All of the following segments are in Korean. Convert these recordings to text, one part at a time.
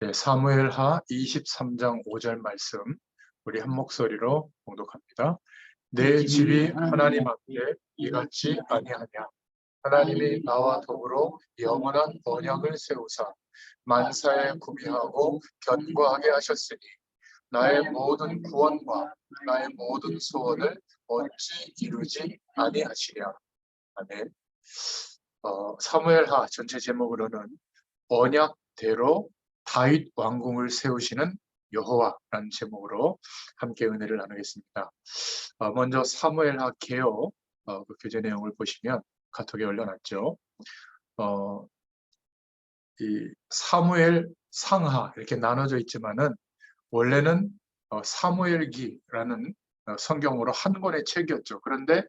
네, 사무엘하 23장 5절 말씀 우리 한 목소리로 봉독합니다. 내 집이 하나님 앞에 이같이 아니하냐. 하나님이 나와 더불어 영원한 언약을 세우사 만사에 구비하고 견고하게 하셨으니 나의 모든 구원과 나의 모든 소원을 어찌 이루지 아니하시랴. 아멘. 사무엘하 전체 제목으로는 언약대로 다윗 왕궁을 세우시는 여호와라는 제목으로 함께 은혜를 나누겠습니다. 먼저 사무엘하 개요 그 교재 내용을 보시면 카톡에 올려놨죠. 이 사무엘 상하 이렇게 나눠져 있지만은 원래는 사무엘기라는 성경으로 한 권의 책이었죠. 그런데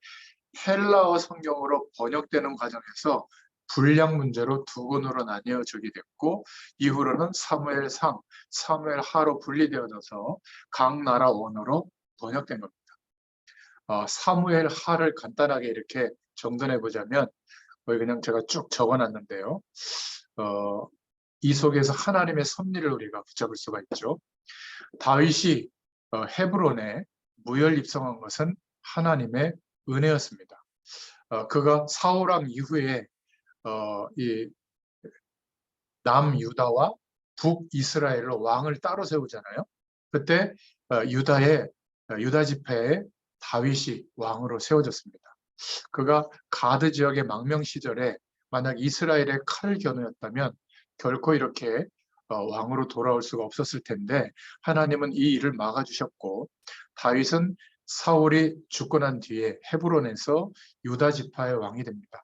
헬라어 성경으로 번역되는 과정에서 분량 문제로 두 권으로 나뉘어지게 됐고 이후로는 사무엘상, 사무엘하로 분리되어져서 각 나라 언어로 번역된 겁니다. 사무엘하를 간단하게 이렇게 정돈해 보자면 거기 그냥 제가 쭉 적어놨는데요. 이 속에서 하나님의 섭리를 우리가 붙잡을 수가 있죠. 다윗이 헤브론에 무혈 입성한 것은 하나님의 은혜였습니다. 그가 사울왕 이후에 이 남유다와 북이스라엘로 왕을 따로 세우잖아요. 그때 유다 지파에 다윗이 왕으로 세워졌습니다. 그가 가드 지역의 망명 시절에 만약 이스라엘의 칼을 겨누었다면 결코 이렇게 왕으로 돌아올 수가 없었을 텐데 하나님은 이 일을 막아주셨고 다윗은 사울이 죽고 난 뒤에 헤브론에서 유다 지파의 왕이 됩니다.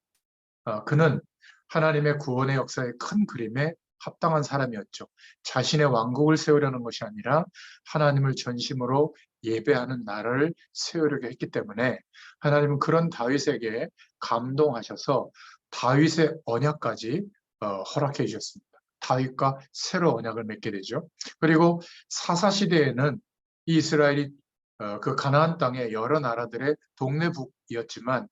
그는 하나님의 구원의 역사의 큰 그림에 합당한 사람이었죠. 자신의 왕국을 세우려는 것이 아니라 하나님을 전심으로 예배하는 나라를 세우려고 했기 때문에 하나님은 그런 다윗에게 감동하셔서 다윗의 언약까지 허락해 주셨습니다. 다윗과 새로 언약을 맺게 되죠. 그리고 사사시대에는 이스라엘이 그 가나안 땅의 여러 나라들의 동네북이었지만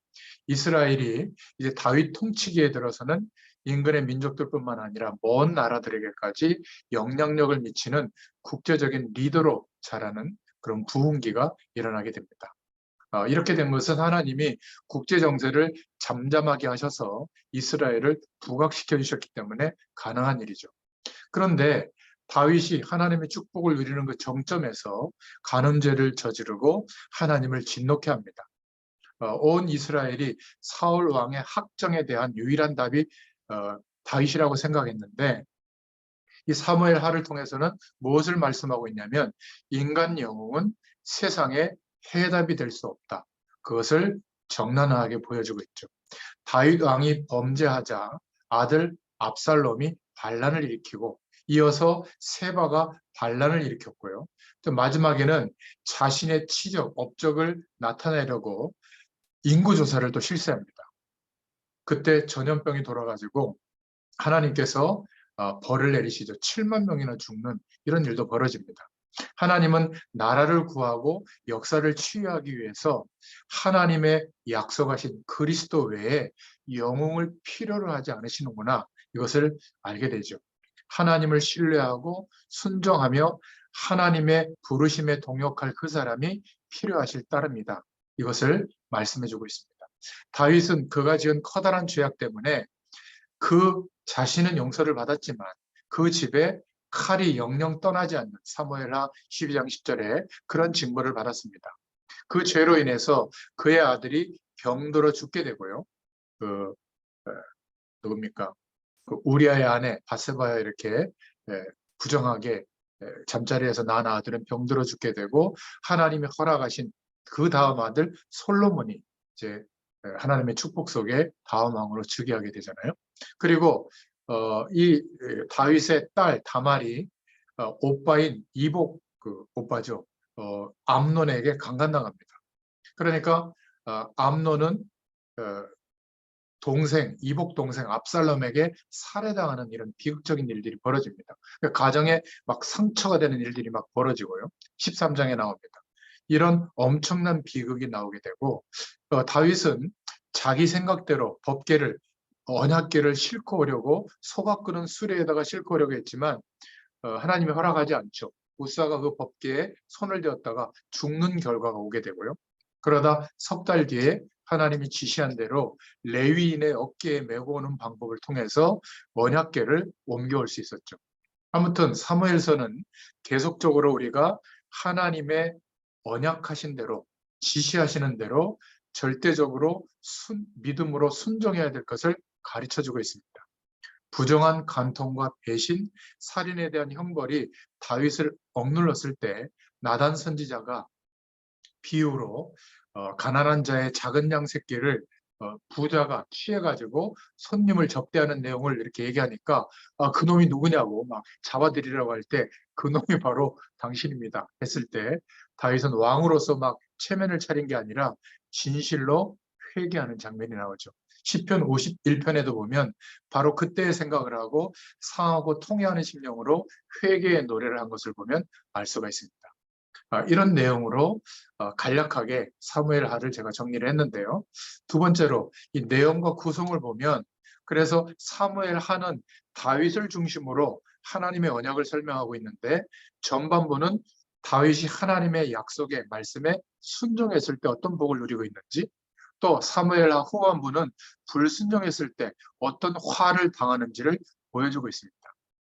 이스라엘이 이제 다윗 통치기에 들어서는 인근의 민족들뿐만 아니라 먼 나라들에게까지 영향력을 미치는 국제적인 리더로 자라는 그런 부흥기가 일어나게 됩니다. 이렇게 된 것은 하나님이 국제 정세를 잠잠하게 하셔서 이스라엘을 부각시켜 주셨기 때문에 가능한 일이죠. 그런데 다윗이 하나님의 축복을 누리는 그 정점에서 간음죄를 저지르고 하나님을 진노케 합니다. 온 이스라엘이 사울 왕의 학정에 대한 유일한 답이 다윗이라고 생각했는데 이 사무엘하를 통해서는 무엇을 말씀하고 있냐면 인간 영웅은 세상에 해답이 될 수 없다. 그것을 적나라하게 보여주고 있죠. 다윗 왕이 범죄하자 아들 압살롬이 반란을 일으키고 이어서 세바가 반란을 일으켰고요. 또 마지막에는 자신의 치적, 업적을 나타내려고 인구조사를 또 실시합니다. 그때 전염병이 돌아가지고 하나님께서 벌을 내리시죠. 7만 명이나 죽는 이런 일도 벌어집니다. 하나님은 나라를 구하고 역사를 치유하기 위해서 하나님의 약속하신 그리스도 외에 영웅을 필요로 하지 않으시는구나. 이것을 알게 되죠. 하나님을 신뢰하고 순종하며 하나님의 부르심에 동역할 그 사람이 필요하실 따름이다. 이것을 말씀해주고 있습니다. 다윗은 그가 지은 커다란 죄악 때문에 그 자신은 용서를 받았지만 그 집에 칼이 영영 떠나지 않는 사무엘하 12장 10절에 그런 징벌을 받았습니다. 그 죄로 인해서 그의 아들이 병들어 죽게 되고요. 누굽니까? 그 우리아의 아내 바세바야 이렇게 부정하게 잠자리에서 낳은 아들은 병들어 죽게 되고 하나님이 허락하신 그 다음 아들 솔로몬이 이제 하나님의 축복 속에 다음 왕으로 즉위하게 되잖아요. 그리고 이 다윗의 딸 다말이 오빠인 이복 그 오빠죠. 암논에게 강간당합니다. 그러니까 암논은 동생, 이복 동생 압살롬에게 살해당하는 이런 비극적인 일들이 벌어집니다. 그러니까 가정에 막 상처가 되는 일들이 막 벌어지고요. 13장에 나옵니다. 이런 엄청난 비극이 나오게 되고 다윗은 자기 생각대로 법궤를 언약궤를 싣고 오려고 소각 끄는 수레에다가 싣고 오려고 했지만 하나님이 허락하지 않죠. 우사가 그 법궤에 손을 대었다가 죽는 결과가 오게 되고요. 그러다 석 달 뒤에 하나님이 지시한 대로 레위인의 어깨에 메고 오는 방법을 통해서 언약궤를 옮겨올 수 있었죠. 아무튼 사무엘서는 계속적으로 우리가 하나님의 언약하신 대로, 지시하시는 대로 절대적으로 믿음으로 순종해야 될 것을 가르쳐주고 있습니다. 부정한 간통과 배신, 살인에 대한 형벌이 다윗을 억눌렀을 때 나단 선지자가 비유로 가난한 자의 작은 양 새끼를 부자가 취해가지고 손님을 접대하는 내용을 이렇게 얘기하니까 그놈이 누구냐고 막 잡아들이라고 할 때 그놈이 바로 당신입니다 했을 때 다윗은 왕으로서 막 체면을 차린 게 아니라 진실로 회개하는 장면이 나오죠. 시편 51편에도 보면 바로 그때의 생각을 하고 상하고 통회하는 심령으로 회개의 노래를 한 것을 보면 알 수가 있습니다. 이런 내용으로 간략하게 사무엘 하를 제가 정리를 했는데요. 두 번째로 이 내용과 구성을 보면 그래서 사무엘 하는 다윗을 중심으로 하나님의 언약을 설명하고 있는데 전반부는 다윗이 하나님의 약속의 말씀에 순종했을 때 어떤 복을 누리고 있는지 또 사무엘하 후반부는 불순종했을 때 어떤 화를 당하는지를 보여주고 있습니다.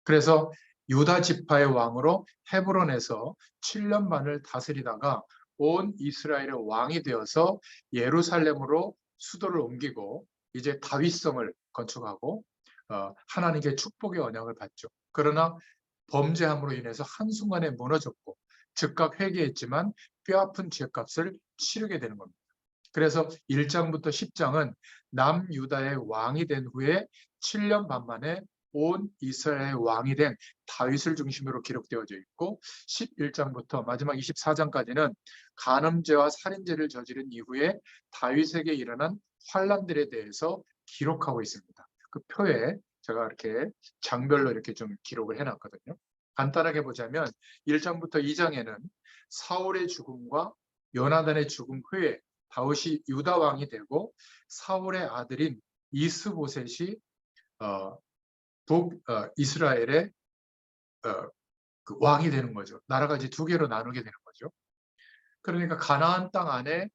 그래서 유다 지파의 왕으로 헤브론에서 7년 반을 다스리다가 온 이스라엘의 왕이 되어서 예루살렘으로 수도를 옮기고 이제 다윗성을 건축하고 하나님께 축복의 언약을 받죠. 그러나 범죄함으로 인해서 한순간에 무너졌고 즉각 회개했지만 뼈아픈 죄값을 치르게 되는 겁니다. 그래서 1장부터 10장은 남유다의 왕이 된 후에 7년 반 만에 온 이스라엘의 왕이 된 다윗을 중심으로 기록되어져 있고 11장부터 마지막 24장까지는 간음죄와 살인죄를 저지른 이후에 다윗에게 일어난 환란들에 대해서 기록하고 있습니다. 그 표에 제가 이렇게 장별로 이렇게 좀 기록을 해놨거든요. 간단하게 보자면 1장부터 2장에는 사울의 죽음과 요나단의 죽음 후에 다윗이 유다 왕이 되고 사울의 아들인 이스보셋이 이스라엘의 그 왕이 되는 거죠. 나라가 이제 두 개로 나누게 되는 거죠. 그러니까 가나안 땅 안에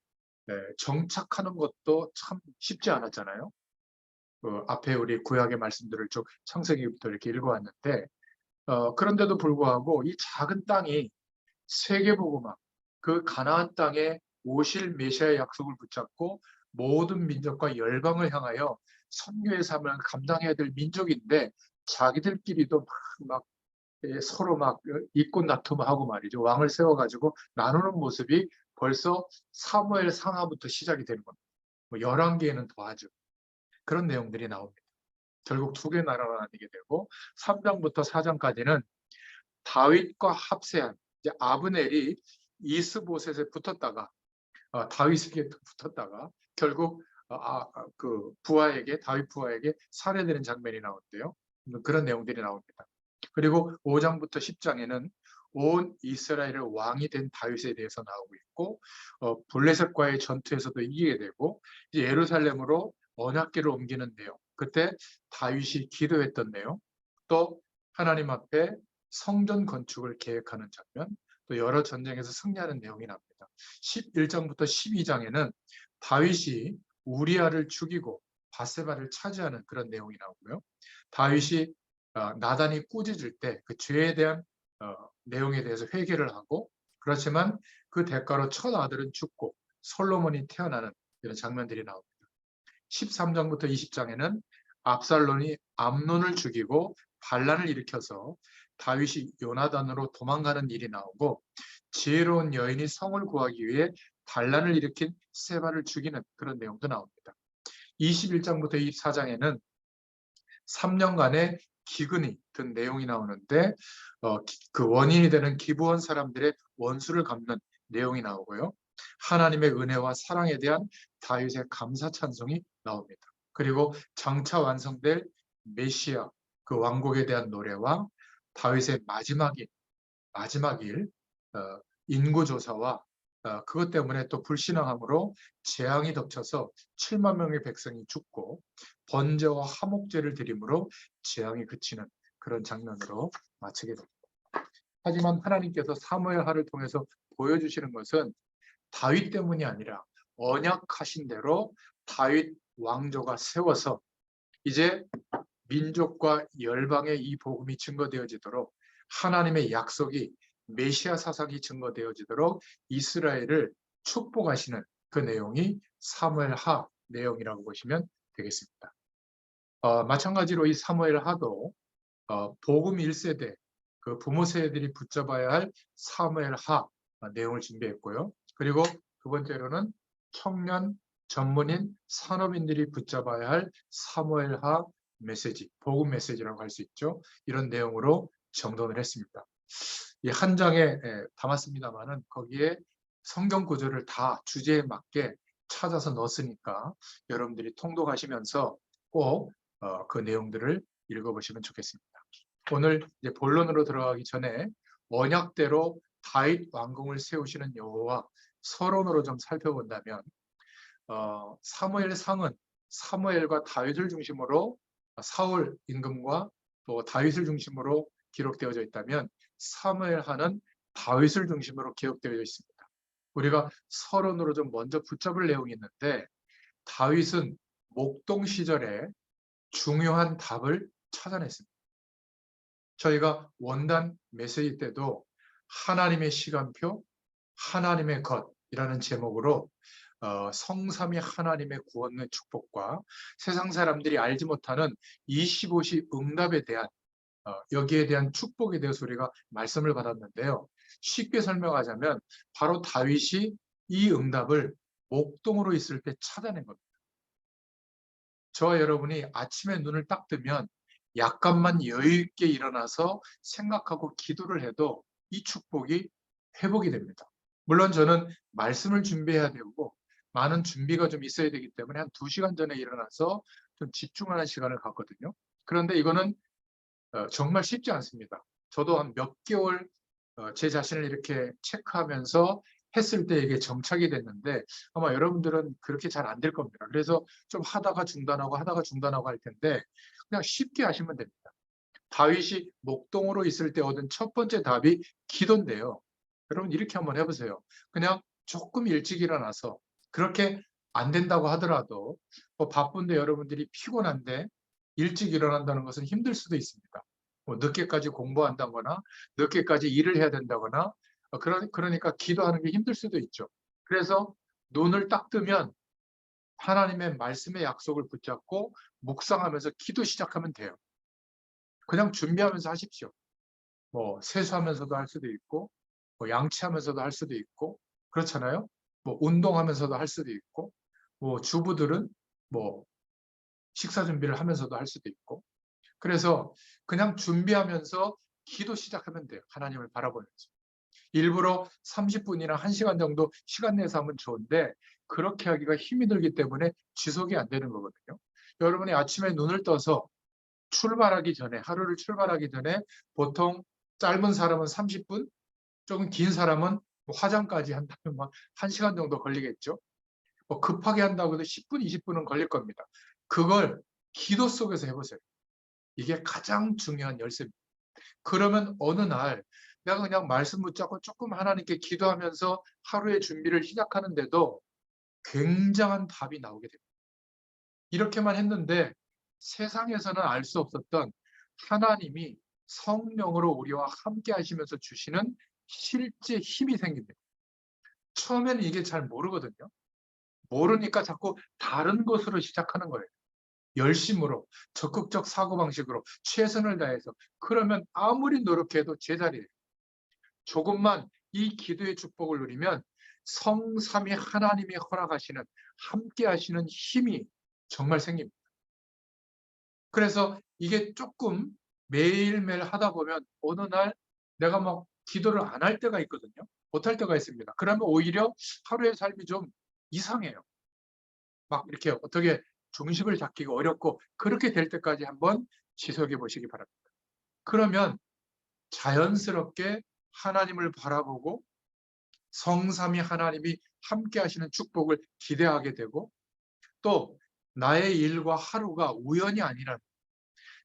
정착하는 것도 참 쉽지 않았잖아요. 앞에 우리 구약의 말씀들을 쭉 창세기부터 이렇게 읽어왔는데 그런데도 불구하고 이 작은 땅이 세계복음화, 그 가나안 땅에 오실 메시아의 약속을 붙잡고 모든 민족과 열방을 향하여 선교의 삶을 감당해야 될 민족인데 자기들끼리도 막 서로 막 이꽃 다툼하고 말이죠. 왕을 세워가지고 나누는 모습이 벌써 사무엘 상하부터 시작이 되는 겁니다. 뭐 열왕기에는 더하죠. 그런 내용들이 나옵니다. 결국 두 개 나라로 나뉘게 되고 3장부터 4장까지는 다윗과 합세한 이제 아브넬이 이스보셋에 붙었다가 다윗에게 붙었다가 결국 그 부하에게 다윗 부하에게 살해되는 장면이 나오는데요. 그런 내용들이 나옵니다. 그리고 5장부터 10장에는 온 이스라엘의 왕이 된 다윗에 대해서 나오고 있고 블레셋과의 전투에서도 이기게 되고 이제 예루살렘으로 언약궤를 옮기는 내용, 그때 다윗이 기도했던 내용, 또 하나님 앞에 성전 건축을 계획하는 장면, 또 여러 전쟁에서 승리하는 내용이 납니다. 11장부터 12장에는 다윗이 우리아를 죽이고 바세바를 차지하는 그런 내용이 나오고요. 다윗이 나단이 꾸짖을 때 그 죄에 대한 내용에 대해서 회개를 하고 그렇지만 그 대가로 첫 아들은 죽고 솔로몬이 태어나는 이런 장면들이 나옵니다. 13장부터 20장에는 압살론이 암논을 죽이고 반란을 일으켜서 다윗이 요나단으로 도망가는 일이 나오고 지혜로운 여인이 성을 구하기 위해 반란을 일으킨 세바를 죽이는 그런 내용도 나옵니다. 21장부터 24장에는 3년간의 기근이 든 내용이 나오는데 그 원인이 되는 기브온 사람들의 원수를 갚는 내용이 나오고요. 하나님의 은혜와 사랑에 대한 다윗의 감사 찬송이 나옵니다. 그리고 장차 완성될 메시아 그 왕국에 대한 노래와 다윗의 마지막 일 인구조사와 그것 때문에 또 불신앙함으로 재앙이 덮쳐서 7만 명의 백성이 죽고 번제와 화목제를 드림으로 재앙이 그치는 그런 장면으로 마치게 됩니다. 하지만 하나님께서 사무엘하를 통해서 보여주시는 것은 다윗 때문이 아니라 언약하신 대로 다윗 왕조가 세워서 이제 민족과 열방의 이 복음이 증거되어지도록 하나님의 약속이 메시아 사상이 증거되어지도록 이스라엘을 축복하시는 그 내용이 사무엘하 내용이라고 보시면 되겠습니다. 마찬가지로 이 사무엘하도 복음 1세대 그 부모 세대들이 붙잡아야 할 사무엘하 내용을 준비했고요. 그리고 두 번째로는 청년 전문인 산업인들이 붙잡아야 할 사무엘하 메시지, 복음 메시지라고 할 수 있죠. 이런 내용으로 정돈을 했습니다. 이 한 장에 담았습니다만은 거기에 성경 구절을 다 주제에 맞게 찾아서 넣었으니까 여러분들이 통독하시면서 꼭 그 내용들을 읽어보시면 좋겠습니다. 오늘 이제 본론으로 들어가기 전에 언약대로 다윗 왕궁을 세우시는 여호와 서론으로 좀 살펴본다면 사무엘상은 사무엘과 다윗을 중심으로 사울 임금과 또 다윗을 중심으로 기록되어져 있다면 사무엘하는 다윗을 중심으로 기록되어져 있습니다. 우리가 서론으로 좀 먼저 붙잡을 내용이 있는데 다윗은 목동 시절에 중요한 답을 찾아냈습니다. 저희가 원단 메시지 때도 하나님의 시간표, 하나님의 것이라는 제목으로 성삼위 하나님의 구원의 축복과 세상 사람들이 알지 못하는 25시 응답에 대한 여기에 대한 축복에 대해서 우리가 말씀을 받았는데요. 쉽게 설명하자면 바로 다윗이 이 응답을 목동으로 있을 때 찾아낸 겁니다. 저와 여러분이 아침에 눈을 딱 뜨면 약간만 여유 있게 일어나서 생각하고 기도를 해도 이 축복이 회복이 됩니다. 물론 저는 말씀을 준비해야 되고 많은 준비가 좀 있어야 되기 때문에 한 2시간 전에 일어나서 좀 집중하는 시간을 갖거든요. 그런데 이거는 정말 쉽지 않습니다. 저도 한 몇 개월 제 자신을 이렇게 체크하면서 했을 때 이게 정착이 됐는데 아마 여러분들은 그렇게 잘 안 될 겁니다. 그래서 좀 하다가 중단하고 할 텐데 그냥 쉽게 하시면 됩니다. 다윗이 목동으로 있을 때 얻은 첫 번째 답이 기도인데요. 여러분 이렇게 한번 해보세요. 그냥 조금 일찍 일어나서 그렇게 안 된다고 하더라도 바쁜데 여러분들이 피곤한데 일찍 일어난다는 것은 힘들 수도 있습니다. 늦게까지 공부한다거나 늦게까지 일을 해야 된다거나 그러니까 기도하는 게 힘들 수도 있죠. 그래서 눈을 딱 뜨면 하나님의 말씀의 약속을 붙잡고 묵상하면서 기도 시작하면 돼요. 그냥 준비하면서 하십시오. 세수하면서도 할 수도 있고 양치하면서도 할 수도 있고 그렇잖아요. 운동하면서도 할 수도 있고 주부들은 식사 준비를 하면서도 할 수도 있고 그래서 그냥 준비하면서 기도 시작하면 돼요. 하나님을 바라보면서. 일부러 30분이나 1시간 정도 시간 내서 하면 좋은데 그렇게 하기가 힘이 들기 때문에 지속이 안 되는 거거든요. 여러분이 아침에 눈을 떠서 하루를 출발하기 전에 보통 짧은 사람은 30분, 조금 긴 사람은 화장까지 한다면 막 1시간 정도 걸리겠죠. 급하게 한다고 해도 10분, 20분은 걸릴 겁니다. 그걸 기도 속에서 해보세요. 이게 가장 중요한 열쇠입니다. 그러면 어느 날 내가 그냥 말씀 붙잡고 조금 하나님께 기도하면서 하루의 준비를 시작하는데도 굉장한 답이 나오게 됩니다. 이렇게만 했는데 세상에서는 알 수 없었던 하나님이 성령으로 우리와 함께 하시면서 주시는 실제 힘이 생깁니다. 처음에는 이게 잘 모르거든요. 모르니까 자꾸 다른 것으로 시작하는 거예요. 열심으로, 적극적 사고방식으로 최선을 다해서. 그러면 아무리 노력해도 제자리예요. 조금만 이 기도의 축복을 누리면 성삼위 하나님이 허락하시는 함께 하시는 힘이 정말 생깁니다. 그래서 이게 조금 매일매일 하다 보면 어느 날 내가 막 기도를 안 할 때가 있거든요. 못할 때가 있습니다. 그러면 오히려 하루의 삶이 좀 이상해요. 막 이렇게 어떻게 중심을 잡기가 어렵고 그렇게 될 때까지 한번 지속해 보시기 바랍니다. 그러면 자연스럽게 하나님을 바라보고 성삼위 하나님이 함께 하시는 축복을 기대하게 되고 또 나의 일과 하루가 우연이 아니라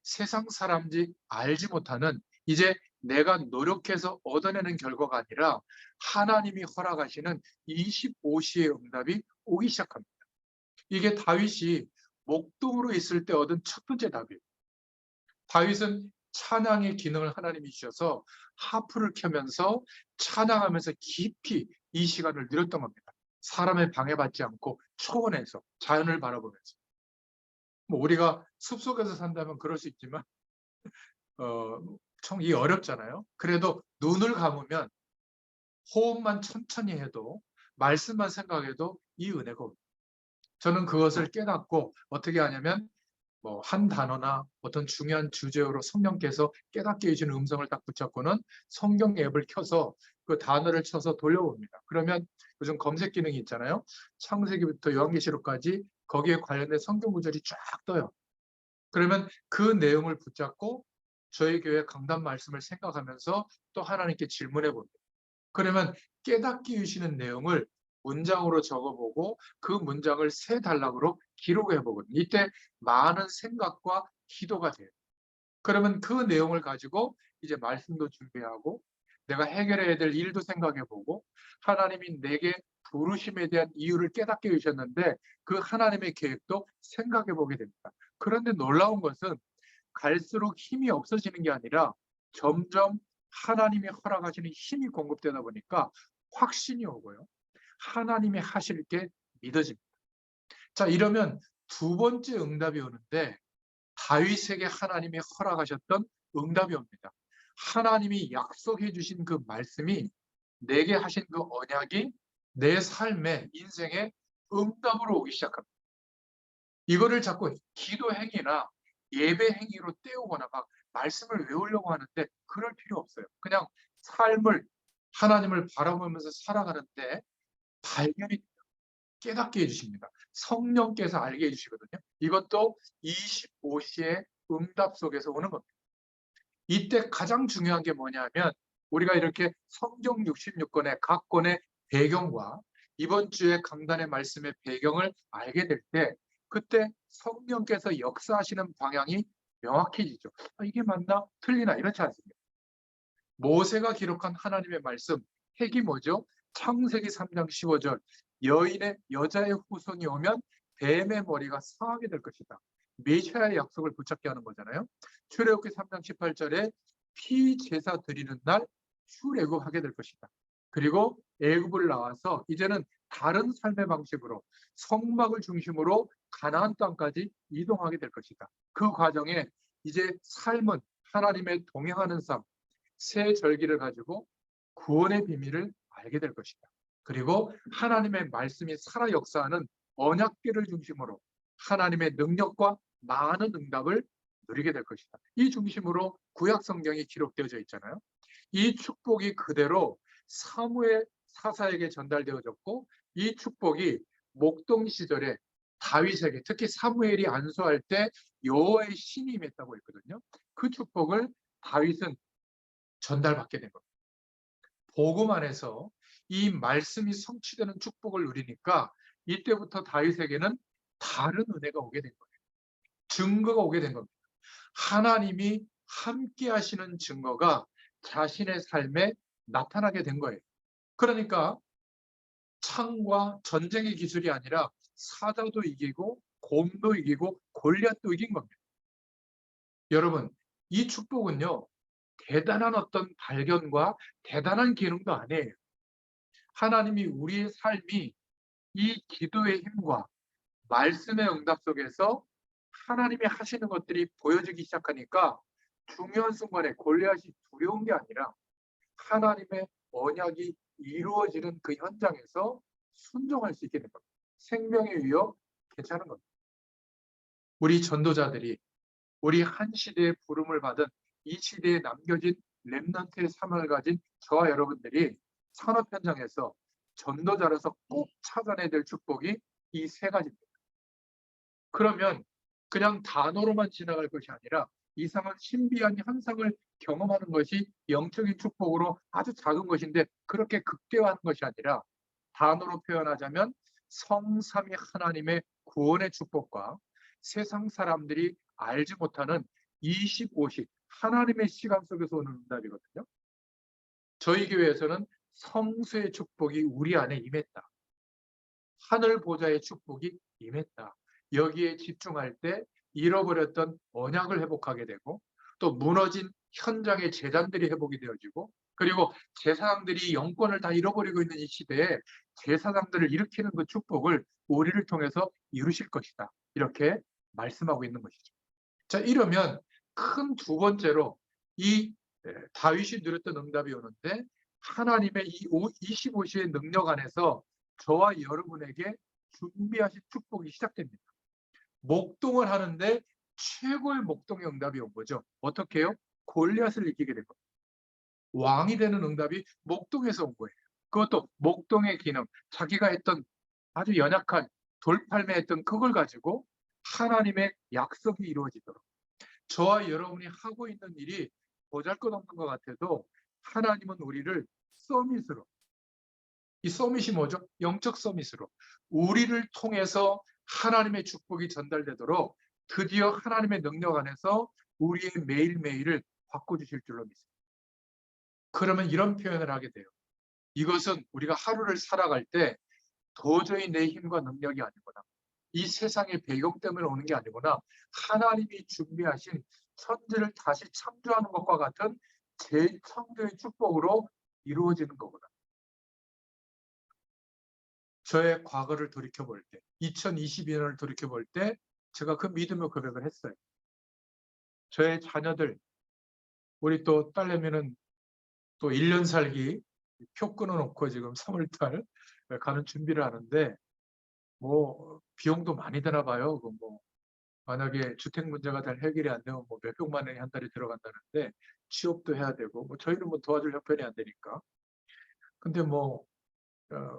세상 사람들이 알지 못하는 이제 내가 노력해서 얻어내는 결과가 아니라 하나님이 허락하시는 25시의 응답이 오기 시작합니다. 이게 다윗이 목동으로 있을 때 얻은 첫 번째 답이에요. 다윗은 찬양의 기능을 하나님이 주셔서 하프를 켜면서 찬양하면서 깊이 이 시간을 누렸던 겁니다. 사람의 방해받지 않고 초원에서 자연을 바라보면서. 뭐 우리가 숲속에서 산다면 그럴 수 있지만 참 이게 어렵잖아요. 그래도 눈을 감으면 호흡만 천천히 해도 말씀만 생각해도 이 은혜가 옵니다. 저는 그것을 깨닫고 어떻게 하냐면 뭐 한 단어나 어떤 중요한 주제어로 성령께서 깨닫게 해주는 음성을 딱 붙잡고는 성경 앱을 켜서 그 단어를 쳐서 돌려봅니다. 그러면 요즘 검색 기능이 있잖아요. 창세기부터 요한계시록까지 거기에 관련된 성경 구절이 쫙 떠요. 그러면 그 내용을 붙잡고 저희 교회 강단 말씀을 생각하면서 또 하나님께 질문해 봅니다. 그러면 깨닫게 해주시는 내용을 문장으로 적어보고 그 문장을 세 단락으로 기록해 보거든요. 이때 많은 생각과 기도가 돼요. 그러면 그 내용을 가지고 이제 말씀도 준비하고 내가 해결해야 될 일도 생각해 보고 하나님이 내게 부르심에 대한 이유를 깨닫게 해주셨는데 그 하나님의 계획도 생각해 보게 됩니다. 그런데 놀라운 것은 갈수록 힘이 없어지는 게 아니라 점점 하나님이 허락하시는 힘이 공급되다 보니까 확신이 오고요. 하나님이 하실 게 믿어집니다. 자, 이러면 두 번째 응답이 오는데 다윗에게 하나님이 허락하셨던 응답이 옵니다. 하나님이 약속해 주신 그 말씀이 내게 하신 그 언약이 내 삶의 인생의 응답으로 오기 시작합니다. 이거를 자꾸 기도 행위나 예배 행위로 때우거나 막 말씀을 외우려고 하는데 그럴 필요 없어요. 그냥 삶을 하나님을 바라보면서 살아가는데 발견이 깨닫게 해주십니다. 성령께서 알게 해주시거든요. 이것도 25시의 응답 속에서 오는 겁니다. 이때 가장 중요한 게 뭐냐면 우리가 이렇게 성경 66권의 각 권의 배경과 이번 주에 강단의 말씀의 배경을 알게 될 때 그때 성령께서 역사하시는 방향이 명확해지죠. 이게 맞나? 틀리나? 이렇지 않습니다. 모세가 기록한 하나님의 말씀, 핵이 뭐죠? 창세기 3장 15절. 여자의 후손이 오면 뱀의 머리가 상하게 될 것이다. 메시아의 약속을 붙잡게 하는 거잖아요. 출애굽기 3장 18절에 피 제사 드리는 날 출애굽하게 될 것이다. 그리고 애굽을 나와서 이제는 다른 삶의 방식으로 성막을 중심으로 가나안 땅까지 이동하게 될 것이다. 그 과정에 이제 삶은 하나님의 동행하는 삶, 새 절기를 가지고 구원의 비밀을 알게 될 것이다. 그리고 하나님의 말씀이 살아 역사하는 언약궤를 중심으로 하나님의 능력과 많은 응답을 누리게 될 것이다. 이 중심으로 구약 성경이 기록되어져 있잖아요. 이 축복이 그대로 사무엘 사사에게 전달되어졌고 이 축복이 목동 시절에 다윗에게 특히 사무엘이 안수할 때 여호와의 신이 임했다고 했거든요. 그 축복을 다윗은 전달받게 된 겁니다. 복음 안에서 이 말씀이 성취되는 축복을 누리니까 이때부터 다윗에게는 다른 은혜가 오게 된 거예요. 증거가 오게 된 겁니다. 하나님이 함께 하시는 증거가 자신의 삶에 나타나게 된 거예요. 그러니까 창과 전쟁의 기술이 아니라 사자도 이기고 곰도 이기고 골리앗도 이긴 겁니다. 여러분, 이 축복은요. 대단한 어떤 발견과 대단한 기능도 아니에요. 하나님이 우리의 삶이 이 기도의 힘과 말씀의 응답 속에서 하나님이 하시는 것들이 보여지기 시작하니까 중요한 순간에 골리앗이 두려운 게 아니라 하나님의 언약이 이루어지는 그 현장에서 순종할 수 있게 된 겁니다. 생명의 위협 괜찮은 겁니다. 우리 전도자들이 우리 한 시대의 부름을 받은 이 시대에 남겨진 렘넌트의 삶을 가진 저와 여러분들이 산업 현장에서 전도자로서 꼭 찾아내야 될 축복이 이 세 가지입니다. 그러면 그냥 단어로만 지나갈 것이 아니라 이상한 신비한 현상을 경험하는 것이 영적인 축복으로 아주 작은 것인데 그렇게 극대화하는 것이 아니라 단어로 표현하자면 성삼위 하나님의 구원의 축복과 세상 사람들이 알지 못하는 25식 하나님의 시간 속에서 오는 응답이거든요. 저희 교회에서는 성수의 축복이 우리 안에 임했다. 하늘 보좌의 축복이 임했다. 여기에 집중할 때 잃어버렸던 언약을 회복하게 되고, 또 무너진 현장의 재단들이 회복이 되어지고, 그리고 제사장들이 영권을 다 잃어버리고 있는 이 시대에 제사장들을 일으키는 그 축복을 우리를 통해서 이루실 것이다. 이렇게 말씀하고 있는 것이죠. 자, 이러면 큰 두 번째로 이 다윗이 누렸던 응답이 오는데, 하나님의 이 25시의 능력 안에서 저와 여러분에게 준비하신 축복이 시작됩니다. 목동을 하는데 최고의 목동의 응답이 온 거죠. 어떻게 해요? 골리앗을 이기게 된 겁니다. 왕이 되는 응답이 목동에서 온 거예요. 그것도 목동의 기능, 자기가 했던 아주 연약한 돌팔매했던 그걸 가지고 하나님의 약속이 이루어지도록, 저와 여러분이 하고 있는 일이 보잘것없는 것 같아도 하나님은 우리를 서밋으로, 이 서밋이 뭐죠? 영적 서밋으로 우리를 통해서 하나님의 축복이 전달되도록 드디어 하나님의 능력 안에서 우리의 매일매일을 바꿔주실 줄로 믿습니다. 그러면 이런 표현을 하게 돼요. 이것은 우리가 하루를 살아갈 때 도저히 내 힘과 능력이 아니구나, 이 세상의 배경 때문에 오는 게 아니구나, 하나님이 준비하신 천지를 다시 창조하는 것과 같은 재창조의 축복으로 이루어지는 거구나. 저의 과거를 돌이켜볼 때, 2022년을 돌이켜볼 때 제가 그 믿음의 고백을 했어요. 저의 자녀들, 우리 또 딸내미는 또 1년 살기 표 끊어놓고 지금 3월달 가는 준비를 하는데, 뭐 비용도 많이 드나 봐요. 뭐 만약에 주택 문제가 잘 해결이 안 되면 뭐 몇백만 원이 한 달에 들어간다는데, 취업도 해야 되고, 뭐 저희는 뭐 도와줄 형편이 안 되니까. 근데 뭐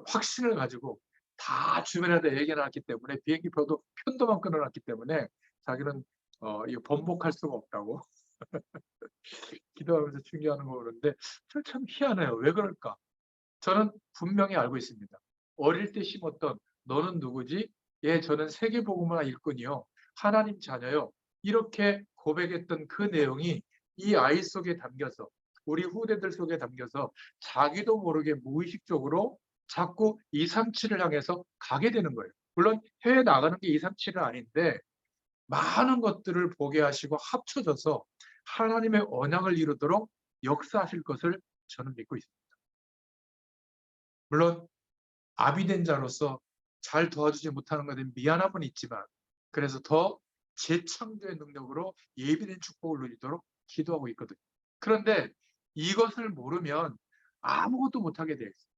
확신을 가지고 다 주변에다 얘기해놨기 때문에, 비행기표도 편도만 끊어놨기 때문에 자기는 이거 번복할 수가 없다고 기도하면서 중요하는 거 그러는데, 저 참 희한해요. 왜 그럴까? 저는 분명히 알고 있습니다. 어릴 때 심었던 너는 누구지? 예, 저는 세계복음화 일꾼이요, 하나님 자녀요, 이렇게 고백했던 그 내용이 이 아이 속에 담겨서, 우리 후대들 속에 담겨서 자기도 모르게 무의식적으로 자꾸 237을 향해서 가게 되는 거예요. 물론 해외 나가는 게 237은 아닌데, 많은 것들을 보게 하시고 합쳐져서 하나님의 언약을 이루도록 역사하실 것을 저는 믿고 있습니다. 물론 아비된 자로서 잘 도와주지 못하는 것에 미안함은 있지만, 그래서 더 재창조의 능력으로 예비된 축복을 누리도록 기도하고 있거든요. 그런데 이것을 모르면 아무것도 못하게 돼 있어요.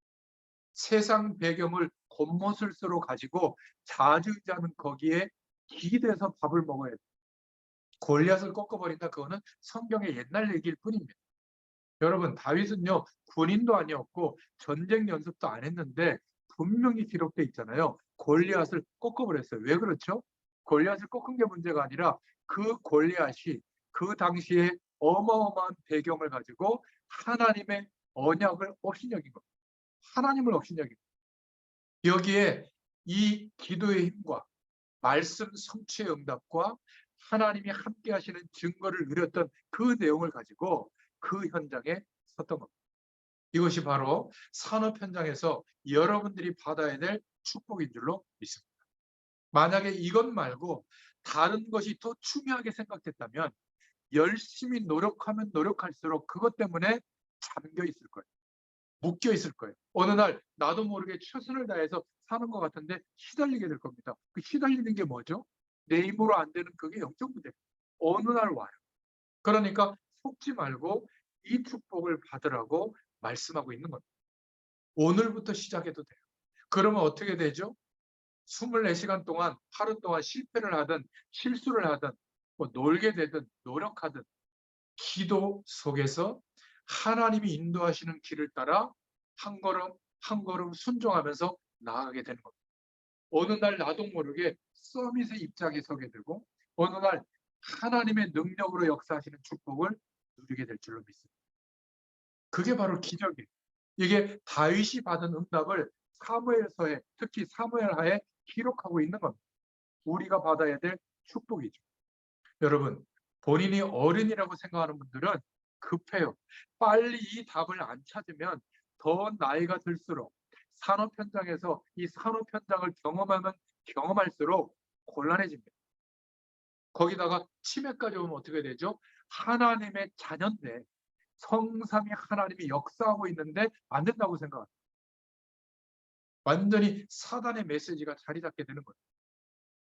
세상 배경을 겉모술수로 가지고 자주자는 거기에 기대서 밥을 먹어야 돼요. 골리앗을 꺾어버린다, 그거는 성경의 옛날 얘기일 뿐입니다. 여러분, 다윗은요 군인도 아니었고 전쟁 연습도 안 했는데 분명히 기록돼 있잖아요. 골리앗을 꺾어버렸어요. 왜 그렇죠? 골리앗을 꺾은 게 문제가 아니라 그 골리앗이 그 당시에 어마어마한 배경을 가지고 하나님의 언약을 업신여긴 겁니다. 하나님을 업신여긴 겁니다. 여기에 이 기도의 힘과 말씀 성취의 응답과 하나님이 함께 하시는 증거를 누렸던 그 내용을 가지고 그 현장에 섰던 겁니다. 이것이 바로 산업 현장에서 여러분들이 받아야 될 축복인 줄로 믿습니다. 만약에 이것 말고 다른 것이 더 중요하게 생각됐다면 열심히 노력하면 노력할수록 그것 때문에 잠겨 있을 거예요. 묶여 있을 거예요. 어느 날 나도 모르게 최선을 다해서 사는 것 같은데 시달리게 될 겁니다. 그 시달리는 게 뭐죠? 내 힘으로 안 되는 그게 영적 문제. 어느 날 와요. 그러니까 속지 말고 이 축복을 받으라고 말씀하고 있는 겁니다. 오늘부터 시작해도 돼요. 그러면 어떻게 되죠? 24시간 동안 하루 동안 실패를 하든 실수를 하든 뭐 놀게 되든 노력하든 기도 속에서 하나님이 인도하시는 길을 따라 한 걸음 한 걸음 순종하면서 나아가게 되는 겁니다. 어느 날 나도 모르게 서밋의 입장에 서게 되고, 어느 날 하나님의 능력으로 역사하시는 축복을 누리게 될 줄로 믿습니다. 그게 바로 기적이에요. 이게 다윗이 받은 응답을 사무엘서에, 특히 사무엘하에 기록하고 있는 겁니다. 우리가 받아야 될 축복이죠. 여러분, 본인이 어른이라고 생각하는 분들은 급해요. 빨리 이 답을 안 찾으면 더 나이가 들수록 산업 현장에서 이 산업 현장을 경험하면 경험할수록 곤란해집니다. 거기다가 치매까지 오면 어떻게 되죠? 하나님의 자녀인데, 성삼위 하나님이 역사하고 있는데 안 된다고 생각합니다. 완전히 사단의 메시지가 자리 잡게 되는 거예요.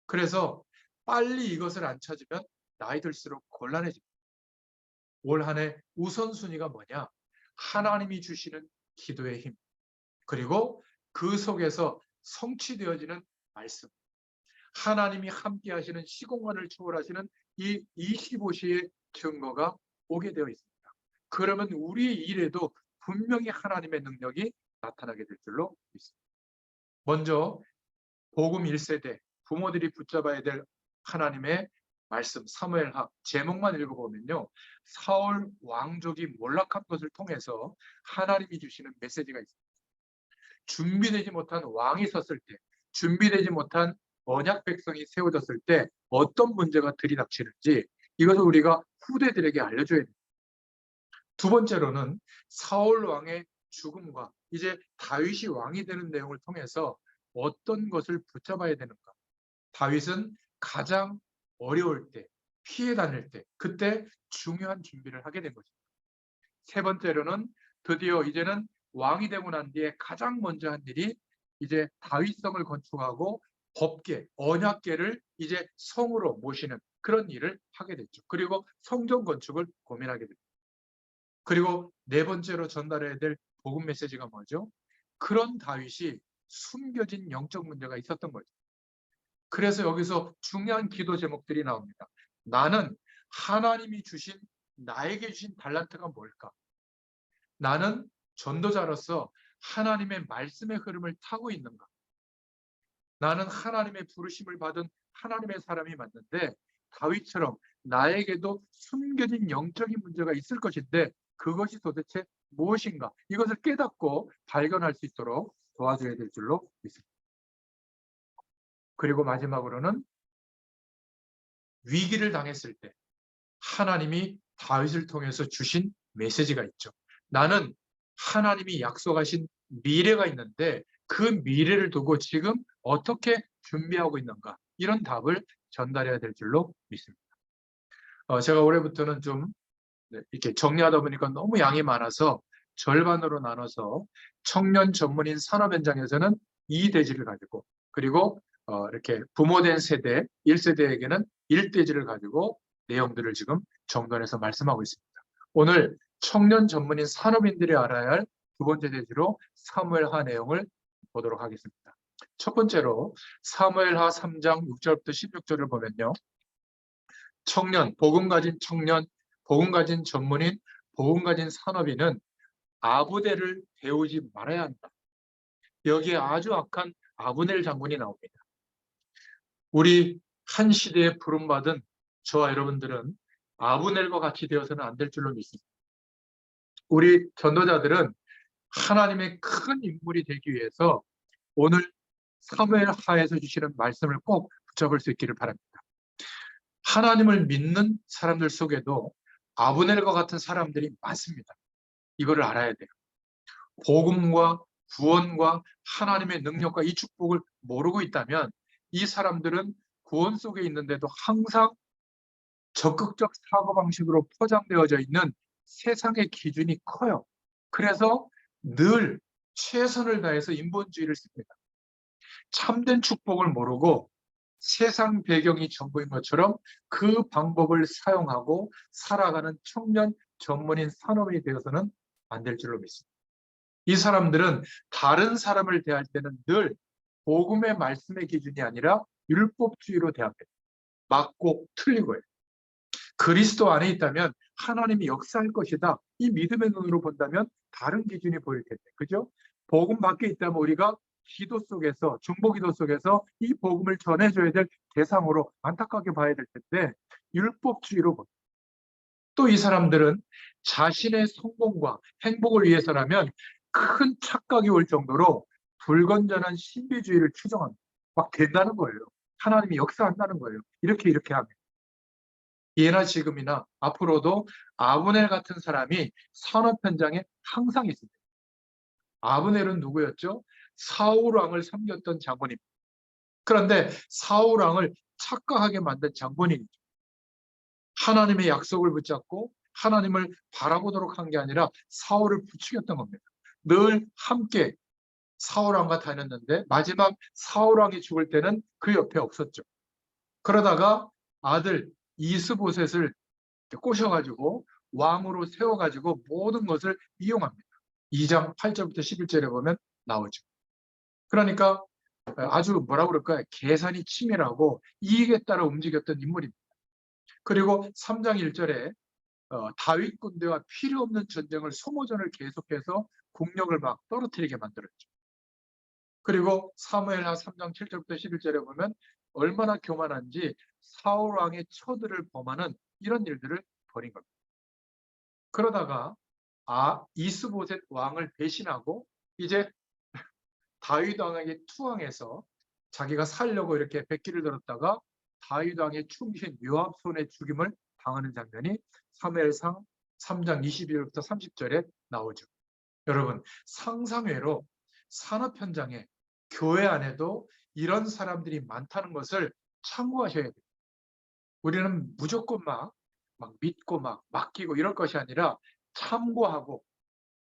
그래서 빨리 이것을 안 찾으면 나이 들수록 곤란해집니다. 올 한 해 우선순위가 뭐냐? 하나님이 주시는 기도의 힘, 그리고 그 속에서 성취되어지는 말씀, 하나님이 함께 하시는 시공간을 초월하시는 이 25시의 증거가 오게 되어 있습니다. 그러면 우리 일에도 분명히 하나님의 능력이 나타나게 될 줄로 믿습니다. 먼저 복음 1세대, 부모들이 붙잡아야 될 하나님의 말씀, 사무엘하 제목만 읽어보면요, 사울 왕족이 몰락한 것을 통해서 하나님이 주시는 메시지가 있습니다. 준비되지 못한 왕이 섰을 때, 준비되지 못한 언약 백성이 세워졌을 때 어떤 문제가 들이닥치는지 이것을 우리가 후대들에게 알려줘야 됩니다. 두 번째로는 사울 왕의 죽음과 이제 다윗이 왕이 되는 내용을 통해서 어떤 것을 붙잡아야 되는가. 다윗은 가장 어려울 때, 피해 다닐 때, 그때 중요한 준비를 하게 된 것입니다. 세 번째로는 드디어 이제는 왕이 되고 난 뒤에 가장 먼저 한 일이 이제 다윗성을 건축하고 법궤, 언약궤를 이제 성으로 모시는 그런 일을 하게 됐죠. 그리고 성전 건축을 고민하게 됩니다. 그리고 네 번째로 전달해야 될 복음 메시지가 뭐죠? 그런 다윗이 숨겨진 영적 문제가 있었던 거죠. 그래서 여기서 중요한 기도 제목들이 나옵니다. 나는 하나님이 주신, 나에게 주신 달란트가 뭘까? 나는 전도자로서 하나님의 말씀의 흐름을 타고 있는가? 나는 하나님의 부르심을 받은 하나님의 사람이 맞는데 다윗처럼 나에게도 숨겨진 영적인 문제가 있을 것인데 그것이 도대체 무엇인가? 이것을 깨닫고 발견할 수 있도록 도와줘야 될 줄로 믿습니다. 그리고 마지막으로는 위기를 당했을 때 하나님이 다윗을 통해서 주신 메시지가 있죠. 나는 하나님이 약속하신 미래가 있는데 그 미래를 두고 지금 어떻게 준비하고 있는가? 이런 답을 전달해야 될 줄로 믿습니다. 제가 올해부터는 좀 이렇게 정리하다 보니까 너무 양이 많아서 절반으로 나눠서 청년 전문인 산업 현장에서는 2대지를 가지고, 그리고 이렇게 부모된 세대 1세대에게는 1대지를 가지고 내용들을 지금 정돈해서 말씀하고 있습니다. 오늘 청년 전문인 산업인들이 알아야 할 두 번째 대지로 사무엘하 내용을 보도록 하겠습니다. 첫 번째로 사무엘하 3장 6절부터 16절을 보면요, 청년, 복음 가진 청년, 복음 가진 전문인, 복음 가진 산업인은 아부대를 배우지 말아야 한다. 여기에 아주 악한 아브넬 장군이 나옵니다. 우리 한 시대에 부름받은 저와 여러분들은 아브넬과 같이 되어서는 안 될 줄로 믿습니다. 우리 전도자들은 하나님의 큰 인물이 되기 위해서 오늘 사무엘하에서 주시는 말씀을 꼭 붙잡을 수 있기를 바랍니다. 하나님을 믿는 사람들 속에도 아브넬과 같은 사람들이 많습니다. 이거를 알아야 돼요. 복음과 구원과 하나님의 능력과 이 축복을 모르고 있다면 이 사람들은 구원 속에 있는데도 항상 적극적 사고방식으로 포장되어져 있는 세상의 기준이 커요. 그래서 늘 최선을 다해서 인본주의를 씁니다. 참된 축복을 모르고 세상 배경이 전부인 것처럼 그 방법을 사용하고 살아가는 청년 전문인 산업인이 되어서는 안 될 줄로 믿습니다. 이 사람들은 다른 사람을 대할 때는 늘 복음의 말씀의 기준이 아니라 율법주의로 대합니다. 맞고 틀리고요. 그리스도 안에 있다면 하나님이 역사할 것이다. 이 믿음의 눈으로 본다면 다른 기준이 보일 텐데, 그죠? 복음 밖에 있다면 우리가 기도 속에서, 중보기도 속에서 이 복음을 전해줘야 될 대상으로 안타깝게 봐야 될 텐데 율법주의로 봅니다. 또 이 사람들은 자신의 성공과 행복을 위해서라면 큰 착각이 올 정도로 불건전한 신비주의를 추정합니다. 막 된다는 거예요. 하나님이 역사한다는 거예요. 이렇게 하면. 예나 지금이나 앞으로도 아브넬 같은 사람이 산업 현장에 항상 있습니다. 아브넬은 누구였죠? 사울 왕을 섬겼던 장본인입니다. 그런데 사울 왕을 착각하게 만든 장본인이죠. 하나님의 약속을 붙잡고 하나님을 바라보도록 한 게 아니라 사울을 부추겼던 겁니다. 늘 함께 사울 왕과 다녔는데 마지막 사울 왕이 죽을 때는 그 옆에 없었죠. 그러다가 아들 이스보셋을 꼬셔가지고 왕으로 세워가지고 모든 것을 이용합니다. 2장 8절부터 11절에 보면 나오죠. 그러니까 아주 뭐라 그럴까요? 계산이 치밀하고 이익에 따라 움직였던 인물입니다. 그리고 3장 1절에 다윗 군대와 필요 없는 전쟁을 소모전을 계속해서 국력을 막 떨어뜨리게 만들었죠. 그리고 사무엘하 3장 7절부터 11절에 보면 얼마나 교만한지 사울 왕의 처들을 범하는 이런 일들을 벌인 겁니다. 그러다가 이스보셋 왕을 배신하고 이제 다윗 왕에게 투항해서 자기가 살려고 이렇게 백기를 들었다가 다윗 왕의 충신 요압 손에 죽임을 당하는 장면이 사무엘상 3장 22절부터 30절에 나오죠. 여러분, 상상외로 산업 현장에 교회 안에도 이런 사람들이 많다는 것을 참고하셔야 돼요. 우리는 무조건 막 믿고 막 맡기고 이럴 것이 아니라 참고하고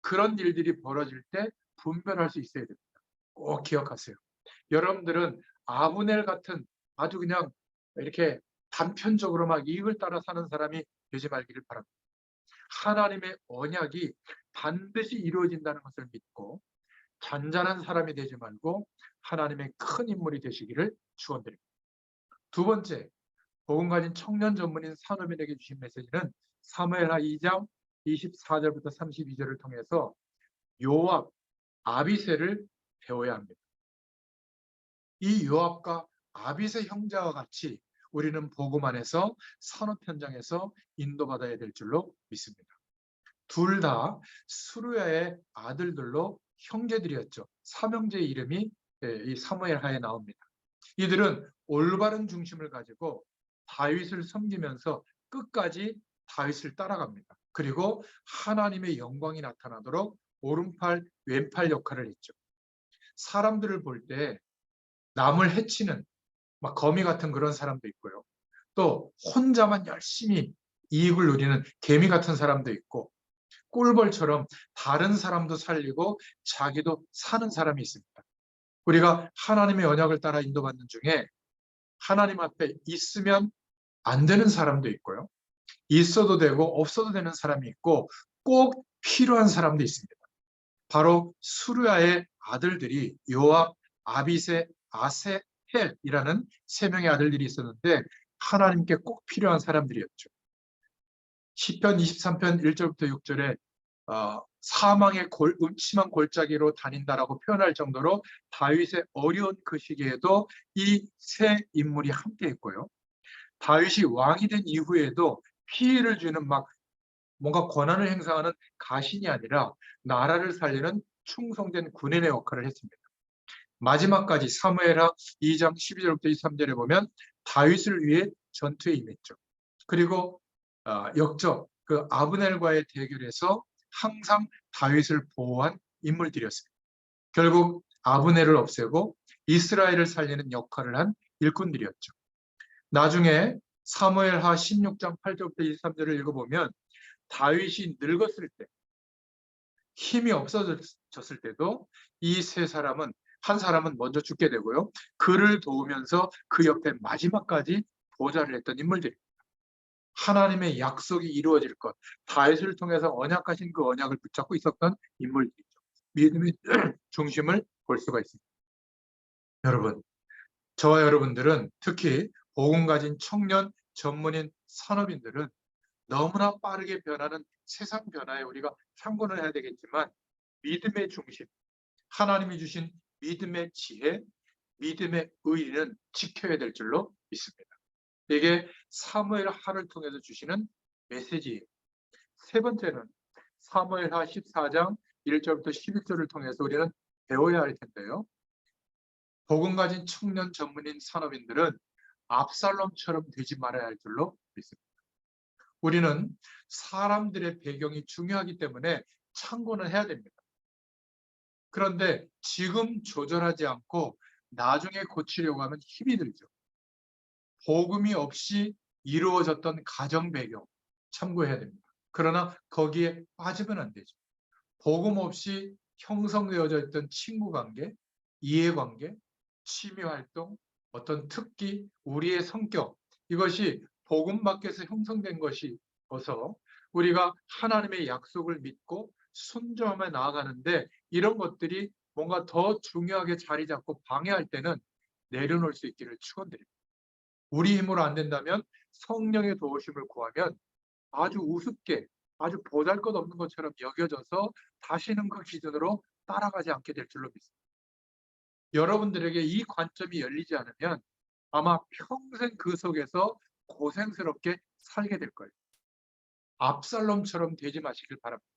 그런 일들이 벌어질 때 분별할 수 있어야 됩니다. 꼭 기억하세요. 여러분들은 아브넬 같은 아주 그냥 이렇게 단편적으로 막 이익을 따라 사는 사람이 되지 말기를 바랍니다. 하나님의 언약이 반드시 이루어진다는 것을 믿고 잔잔한 사람이 되지 말고 하나님의 큰 인물이 되시기를 축원드립니다. 두 번째, 복음 가진 청년 전문인 산업인에게 주신 메시지는 사무엘하 2장 24절부터 32절을 통해서 요압, 아비새를 배워야 합니다. 이 요압과 아비새 형제와 같이 우리는 복음 안에서 산업 현장에서 인도받아야 될 줄로 믿습니다. 둘 다 수르야의 아들들로 형제들이었죠. 삼형제의 이름이 이 사무엘하에 나옵니다. 이들은 올바른 중심을 가지고 다윗을 섬기면서 끝까지 다윗을 따라갑니다. 그리고 하나님의 영광이 나타나도록 오른팔, 왼팔 역할을 했죠. 사람들을 볼 때 남을 해치는 막 거미 같은 그런 사람도 있고요. 또 혼자만 열심히 이익을 누리는 개미 같은 사람도 있고 꿀벌처럼 다른 사람도 살리고 자기도 사는 사람이 있습니다. 우리가 하나님의 언약을 따라 인도받는 중에 하나님 앞에 있으면 안 되는 사람도 있고요. 있어도 되고 없어도 되는 사람이 있고 꼭 필요한 사람도 있습니다. 바로 수르야의 아들들이 요압, 아비새, 아세헬이라는 세 명의 아들들이 있었는데 하나님께 꼭 필요한 사람들이었죠. 시편 23편 1절부터 6절에 사망의 음침한 골짜기로 다닌다라고 표현할 정도로 다윗의 어려운 그 시기에도 이 세 인물이 함께 했고요. 다윗이 왕이 된 이후에도 피해를 주는 막 뭔가 권한을 행사하는 가신이 아니라 나라를 살리는 충성된 군인의 역할을 했습니다. 마지막까지 사무엘하 2장 12절부터 23절에 보면 다윗을 위해 전투에 임했죠. 그리고 역적 그 아브넬과의 대결에서 항상 다윗을 보호한 인물들이었습니다. 결국 아브넬을 없애고 이스라엘을 살리는 역할을 한 일꾼들이었죠. 나중에 사무엘하 16장 8절부터 23절을 읽어보면 다윗이 늙었을 때 힘이 없어졌을 때도 이 세 사람은 한 사람은 먼저 죽게 되고요. 그를 도우면서 그 옆에 마지막까지 보좌를 했던 인물들입니다. 하나님의 약속이 이루어질 것, 다윗을 통해서 언약하신 그 언약을 붙잡고 있었던 인물들이죠. 믿음의 중심을 볼 수가 있습니다. 여러분, 저와 여러분들은 특히 복음 가진 청년, 전문인, 산업인들은 너무나 빠르게 변하는 세상 변화에 우리가 상관을 해야 되겠지만 믿음의 중심, 하나님이 주신 믿음의 지혜, 믿음의 의리는 지켜야 될 줄로 믿습니다. 이게 사무엘하를 통해서 주시는 메시지예요. 세 번째는 사무엘하 14장 1절부터 11절을 통해서 우리는 배워야 할 텐데요. 복음 가진 청년 전문인 산업인들은 압살롬처럼 되지 말아야 할 줄로 믿습니다. 우리는 사람들의 배경이 중요하기 때문에 참고는 해야 됩니다. 그런데 지금 조절하지 않고 나중에 고치려고 하면 힘이 들죠. 복음이 없이 이루어졌던 가정 배경 참고해야 됩니다. 그러나 거기에 빠지면 안 되죠. 복음 없이 형성되어져 있던 친구 관계, 이해관계, 취미활동, 어떤 특기, 우리의 성격, 이것이 복음 밖에서 형성된 것이어서 우리가 하나님의 약속을 믿고 순종하며 나아가는데 이런 것들이 뭔가 더 중요하게 자리 잡고 방해할 때는 내려놓을 수 있기를 축원드립니다. 우리 힘으로 안 된다면 성령의 도우심을 구하면 아주 우습게, 아주 보잘것없는 것처럼 여겨져서 다시는 그 기준으로 따라가지 않게 될 줄로 믿습니다. 여러분들에게 이 관점이 열리지 않으면 아마 평생 그 속에서 고생스럽게 살게 될 거예요. 압살롬처럼 되지 마시길 바랍니다.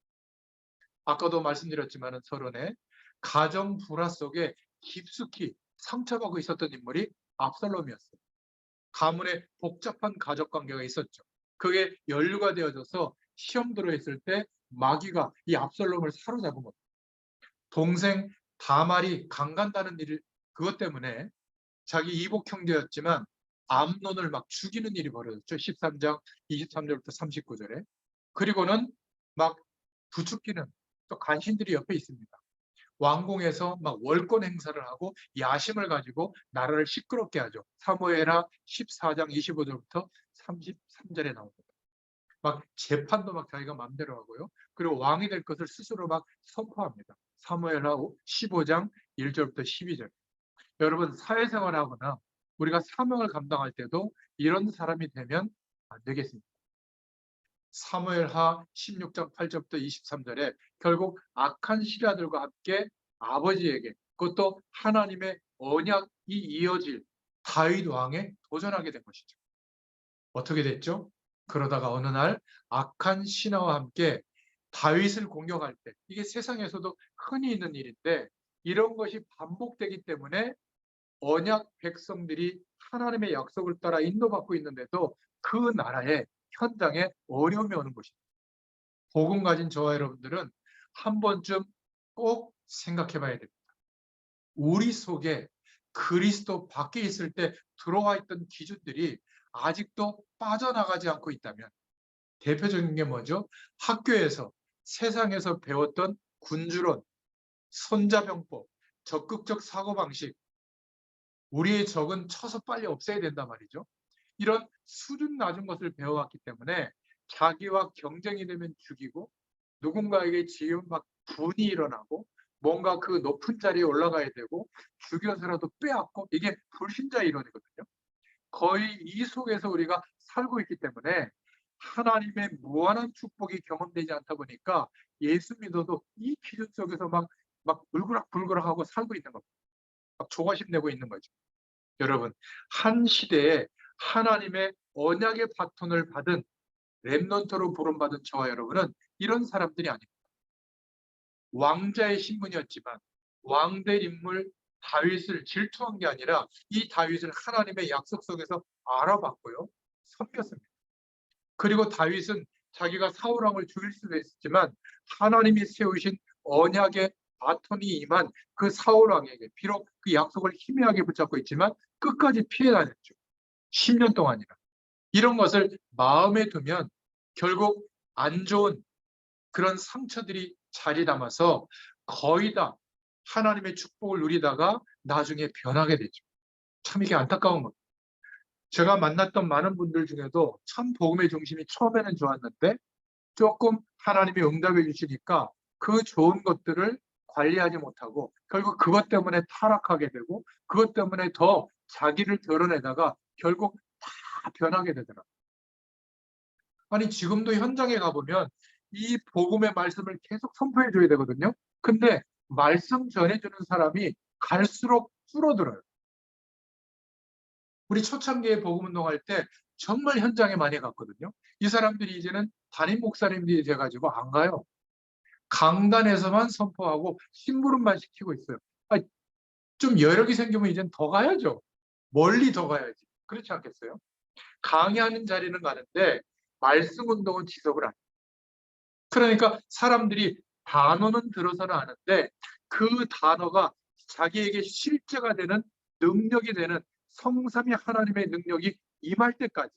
아까도 말씀드렸지만 서론에 가정 불화 속에 깊숙이 상처받고 있었던 인물이 압살롬이었어요. 가문에 복잡한 가족 관계가 있었죠. 그게 연루가 되어져서 시험 들어있을 때 마귀가 이 압살롬을 사로잡은 겁니다. 동생 다말이 강간다는 일, 그것 때문에 자기 이복 형제였지만 암논을 막 죽이는 일이 벌어졌죠. 13장 23절부터 39절에. 그리고는 막 부축기는 또 간신들이 옆에 있습니다. 왕궁에서 막 월권 행사를 하고 야심을 가지고 나라를 시끄럽게 하죠. 사무엘하 14장 25절부터 33절에 나옵니다. 막 재판도 막 자기가 마음대로 하고요. 그리고 왕이 될 것을 스스로 막 선포합니다. 사무엘하 15장 1절부터 12절. 여러분 사회생활하거나 우리가 사명을 감당할 때도 이런 사람이 되면 안 되겠습니다. 사무엘하 16장 8절부터 23절에 결국 악한 시리아들과 함께 아버지에게 그것도 하나님의 언약이 이어질 다윗 왕에 도전하게 된 것이죠. 어떻게 됐죠? 그러다가 어느 날 악한 신하와 함께 다윗을 공격할 때 이게 세상에서도 흔히 있는 일인데 이런 것이 반복되기 때문에 언약 백성들이 하나님의 약속을 따라 인도받고 있는데도 그 나라에 현장에 어려움이 오는 것입니다. 복음 가진 저와 여러분들은 한 번쯤 꼭 생각해 봐야 됩니다. 우리 속에 그리스도 밖에 있을 때 들어와 있던 기준들이 아직도 빠져나가지 않고 있다면 대표적인 게 뭐죠? 학교에서 세상에서 배웠던 군주론, 손자병법, 적극적 사고방식, 우리의 적은 쳐서 빨리 없애야 된단 말이죠. 이런 수준 낮은 것을 배워왔기 때문에 자기와 경쟁이 되면 죽이고 누군가에게 지금 막 분이 일어나고 뭔가 그 높은 자리에 올라가야 되고 죽여서라도 빼앗고 이게 불신자 이론이거든요. 거의 이 속에서 우리가 살고 있기 때문에 하나님의 무한한 축복이 경험되지 않다 보니까 예수 믿어도 이 기준 속에서 막 울그락불그락하고 살고 있는 겁니다. 막 조바심 내고 있는 거죠. 여러분, 한 시대에 하나님의 언약의 바톤을 받은 렘넌트로 부름받은 저와 여러분은 이런 사람들이 아닙니다. 왕자의 신분이었지만 왕될 인물 다윗을 질투한 게 아니라 이 다윗을 하나님의 약속 속에서 알아봤고요. 섬겼습니다. 그리고 다윗은 자기가 사울 왕을 죽일 수도 있었지만 하나님이 세우신 언약의 바톤이 임한 그 사울 왕에게 비록 그 약속을 희미하게 붙잡고 있지만 끝까지 피해 다녔죠. 10년 동안이나. 이런 것을 마음에 두면 결국 안 좋은 그런 상처들이 자리 담아서 거의 다 하나님의 축복을 누리다가 나중에 변하게 되죠. 참 이게 안타까운 겁니다. 제가 만났던 많은 분들 중에도 참 복음의 중심이 처음에는 좋았는데 조금 하나님이 응답해 주시니까 그 좋은 것들을 관리하지 못하고 결국 그것 때문에 타락하게 되고 그것 때문에 더 자기를 드러내다가 결국 다 변하게 되더라고요. 아니 지금도 현장에 가보면 이 복음의 말씀을 계속 선포해 줘야 되거든요. 근데 말씀 전해주는 사람이 갈수록 줄어들어요. 우리 초창기에 복음 운동할 때 정말 현장에 많이 갔거든요. 이 사람들이 이제는 담임 목사님들이 돼가지고 안 가요. 강단에서만 선포하고 심부름만 시키고 있어요. 좀 여력이 생기면 이젠 더 가야죠. 멀리 더 가야지. 그렇지 않겠어요? 강의하는 자리는 가는데 말씀 운동은 지속을 안 해요. 그러니까 사람들이 단어는 들어서는 아는데 그 단어가 자기에게 실제가 되는 능력이 되는 성삼위 하나님의 능력이 임할 때까지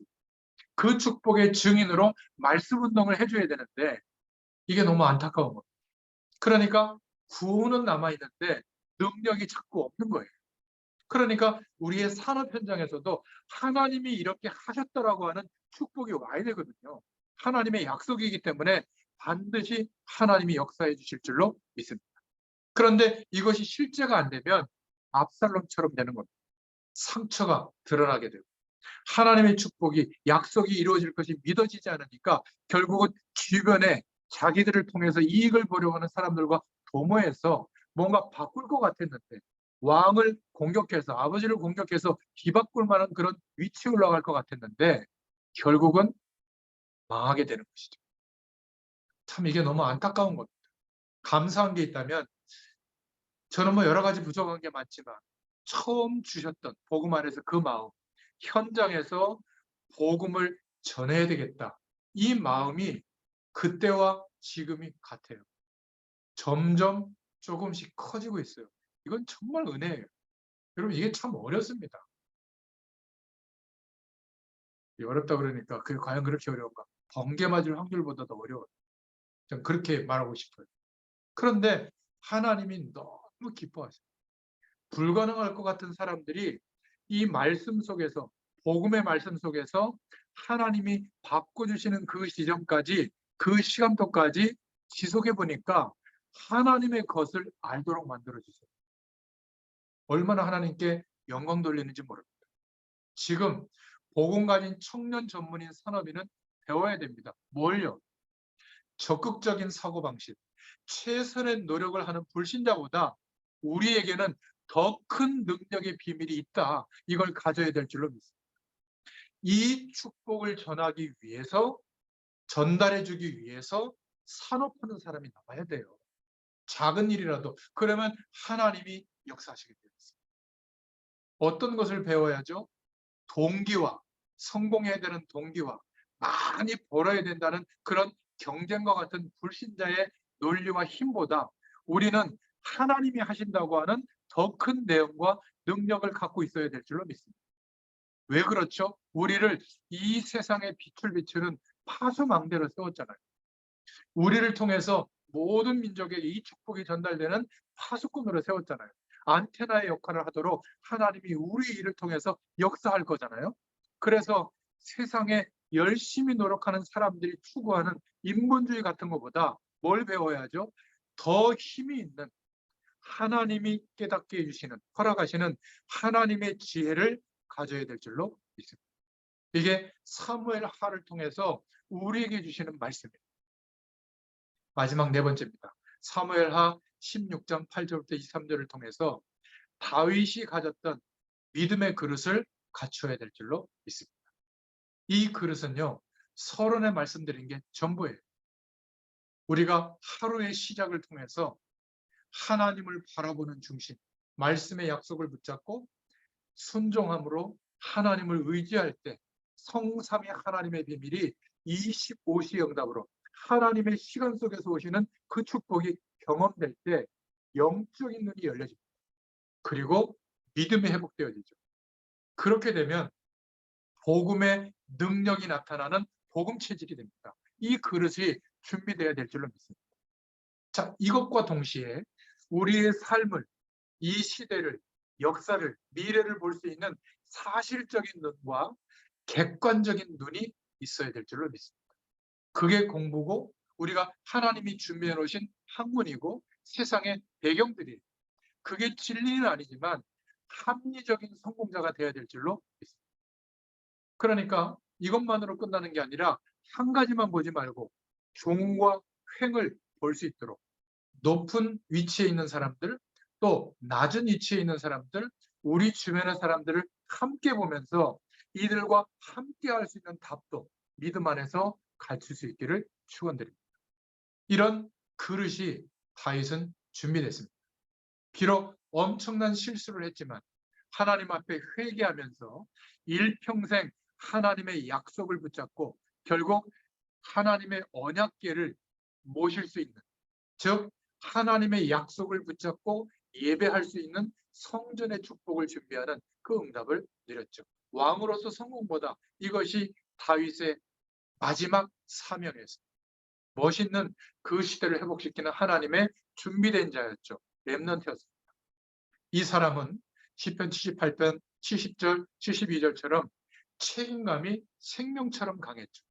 그 축복의 증인으로 말씀 운동을 해줘야 되는데 이게 너무 안타까운 겁니다. 그러니까 구호는 남아있는데 능력이 자꾸 없는 거예요. 그러니까 우리의 산업 현장에서도 하나님이 이렇게 하셨다라고 하는 축복이 와야 되거든요. 하나님의 약속이기 때문에 반드시 하나님이 역사해 주실 줄로 믿습니다. 그런데 이것이 실제가 안 되면 압살롬처럼 되는 겁니다. 상처가 드러나게 되고 하나님의 축복이 약속이 이루어질 것이 믿어지지 않으니까 결국은 주변에 자기들을 통해서 이익을 보려고 하는 사람들과 도모해서 뭔가 바꿀 것 같았는데 왕을 공격해서 아버지를 공격해서 뒤바꿀 만한 그런 위치에 올라갈 것 같았는데 결국은 망하게 되는 것이죠. 참 이게 너무 안타까운 겁니다. 감사한 게 있다면 저는 뭐 여러 가지 부족한 게 많지만 처음 주셨던 복음 안에서 그 마음, 현장에서 복음을 전해야 되겠다. 이 마음이 그때와 지금이 같아요. 점점 조금씩 커지고 있어요. 이건 정말 은혜예요. 여러분 이게 참 어렵습니다. 어렵다 그러니까 그게 과연 그렇게 어려운가? 번개 맞을 확률보다 더 어려워요. 전 그렇게 말하고 싶어요. 그런데 하나님이 너무 기뻐하세요. 불가능할 것 같은 사람들이 이 말씀 속에서 복음의 말씀 속에서 하나님이 바꿔주시는 그 시점까지 그 시간표까지 지속해 보니까 하나님의 것을 알도록 만들어주세요. 얼마나 하나님께 영광 돌리는지 모릅니다. 지금 복음 가진 청년 전문인 산업인은 배워야 됩니다. 뭘요? 적극적인 사고방식, 최선의 노력을 하는 불신자보다 우리에게는 더 큰 능력의 비밀이 있다. 이걸 가져야 될 줄로 믿습니다. 이 축복을 전하기 위해서, 전달해 주기 위해서 산업하는 사람이 나와야 돼요. 작은 일이라도. 그러면 하나님이 역사하시게 되어 있습니다. 어떤 것을 배워야죠? 동기와, 성공해야 되는 동기와 많이 벌어야 된다는 그런 경쟁과 같은 불신자의 논리와 힘보다 우리는 하나님이 하신다고 하는 더 큰 내용과 능력을 갖고 있어야 될 줄로 믿습니다. 왜 그렇죠? 우리를 이 세상의 빛을 비추는 파수망대로 세웠잖아요. 우리를 통해서 모든 민족에게 이 축복이 전달되는 파수꾼으로 세웠잖아요. 안테나의 역할을 하도록 하나님이 우리 일을 통해서 역사할 거잖아요. 그래서 세상에 열심히 노력하는 사람들이 추구하는 인본주의 같은 것보다 뭘 배워야죠? 더 힘이 있는 하나님이 깨닫게 해주시는, 허락하시는 하나님의 지혜를 가져야 될 줄로 믿습니다. 이게 사무엘 하를 통해서 우리에게 주시는 말씀입니다. 마지막 네 번째입니다. 사무엘하 16장 8절부터 23절을 통해서 다윗이 가졌던 믿음의 그릇을 갖춰야 될 줄로 믿습니다. 이 그릇은요, 서론에 말씀드린 게 전부예요. 우리가 하루의 시작을 통해서 하나님을 바라보는 중심, 말씀의 약속을 붙잡고 순종함으로 하나님을 의지할 때 성삼위 하나님의 비밀이 25시 응답으로 하나님의 시간 속에서 오시는 그 축복이 경험될 때 영적인 눈이 열려집니다. 그리고 믿음이 회복되어지죠. 그렇게 되면 복음의 능력이 나타나는 복음 체질이 됩니다. 이 그릇이 준비되어야 될 줄로 믿습니다. 자, 이것과 동시에 우리의 삶을, 이 시대를, 역사를, 미래를 볼 수 있는 사실적인 눈과 객관적인 눈이 있어야 될 줄로 믿습니다. 그게 공부고 우리가 하나님이 준비해 놓으신 학문이고 세상의 배경들이 그게 진리는 아니지만 합리적인 성공자가 되어야 될 줄로 믿습니다. 그러니까 이것만으로 끝나는 게 아니라 한 가지만 보지 말고 종과 횡을 볼 수 있도록 높은 위치에 있는 사람들 또 낮은 위치에 있는 사람들 우리 주변의 사람들을 함께 보면서 이들과 함께 할 수 있는 답도 믿음 안에서 갖출 수 있기를 축원드립니다. 이런 그릇이 다윗은 준비됐습니다. 비록 엄청난 실수를 했지만 하나님 앞에 회개하면서 일평생 하나님의 약속을 붙잡고 결국 하나님의 언약궤를 모실 수 있는, 즉 하나님의 약속을 붙잡고 예배할 수 있는 성전의 축복을 준비하는 그 응답을 누렸죠. 왕으로서 성공보다 이것이 다윗의 마지막 사명이었습니다. 멋있는 그 시대를 회복시키는 하나님의 준비된 자였죠. 렘넌트였습니다. 이 사람은 시편 78편 70절, 72절처럼 책임감이 생명처럼 강했죠.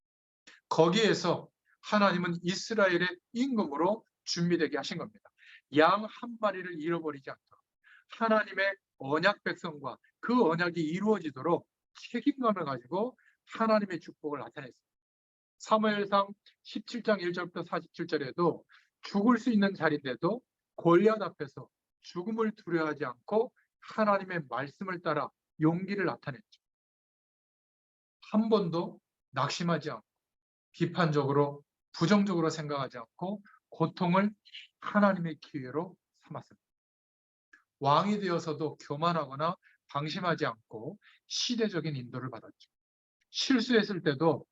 거기에서 하나님은 이스라엘의 임금으로 준비되게 하신 겁니다. 양 한 마리를 잃어버리지 않도록 하나님의 언약 백성과 그 언약이 이루어지도록 책임감을 가지고 하나님의 축복을 나타냈습니다. 사무엘상 17장 1절부터 47절에도 죽을 수 있는 자리인데도 골리앗 앞에서 죽음을 두려워하지 않고 하나님의 말씀을 따라 용기를 나타냈죠. 한 번도 낙심하지 않고 비판적으로 부정적으로 생각하지 않고 고통을 하나님의 기회로 삼았습니다. 왕이 되어서도 교만하거나 방심하지 않고 시대적인 인도를 받았죠. 실수했을 때도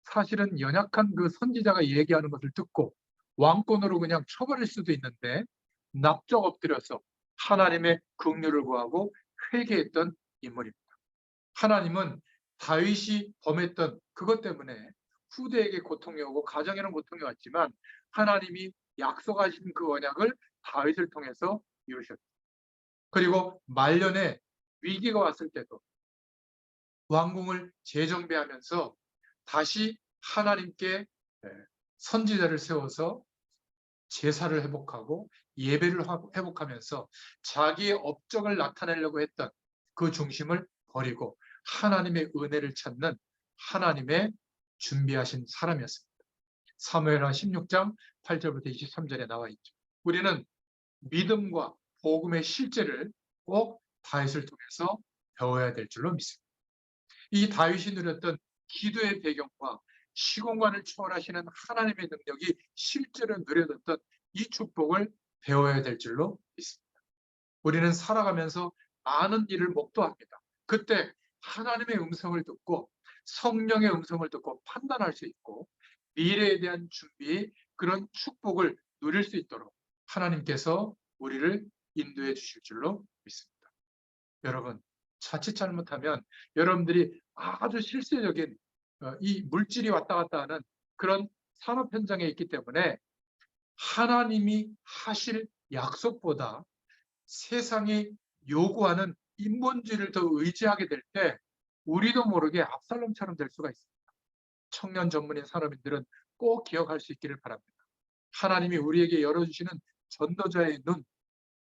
사실은 연약한 그 선지자가 얘기하는 것을 듣고 왕권으로 그냥 쳐버릴 수도 있는데 납작 엎드려서 하나님의 긍휼을 구하고 회개했던 인물입니다. 하나님은 다윗이 범했던 그것 때문에 후대에게 고통이 오고 가정에는 고통이 왔지만 하나님이 약속하신 그 언약을 다윗을 통해서 이루셨죠. 그리고 말년에 위기가 왔을 때도 왕궁을 재정비하면서 다시 하나님께 선지자를 세워서 제사를 회복하고 예배를 회복하면서 자기의 업적을 나타내려고 했던 그 중심을 버리고 하나님의 은혜를 찾는 하나님의 준비하신 사람이었습니다. 사무엘하 16장 8절부터 23절에 나와 있죠. 우리는 믿음과 복음의 실제를 꼭 다윗을 통해서 배워야 될 줄로 믿습니다. 이 다윗이 누렸던 기도의 배경과 시공간을 초월하시는 하나님의 능력이 실제로 누려졌던 이 축복을 배워야 될 줄로 믿습니다. 우리는 살아가면서 많은 일을 목도합니다. 그때 하나님의 음성을 듣고 성령의 음성을 듣고 판단할 수 있고 미래에 대한 준비, 그런 축복을 누릴 수 있도록 하나님께서 우리를 인도해 주실 줄로 믿습니다. 여러분, 자칫 잘못하면 여러분들이 아주 실세적인 이 물질이 왔다 갔다 하는 그런 산업 현장에 있기 때문에 하나님이 하실 약속보다 세상이 요구하는 인본주의를 더 의지하게 될 때 우리도 모르게 압살롬처럼 될 수가 있습니다. 청년 전문인 산업인들은 꼭 기억할 수 있기를 바랍니다. 하나님이 우리에게 열어주시는 전도자의 눈,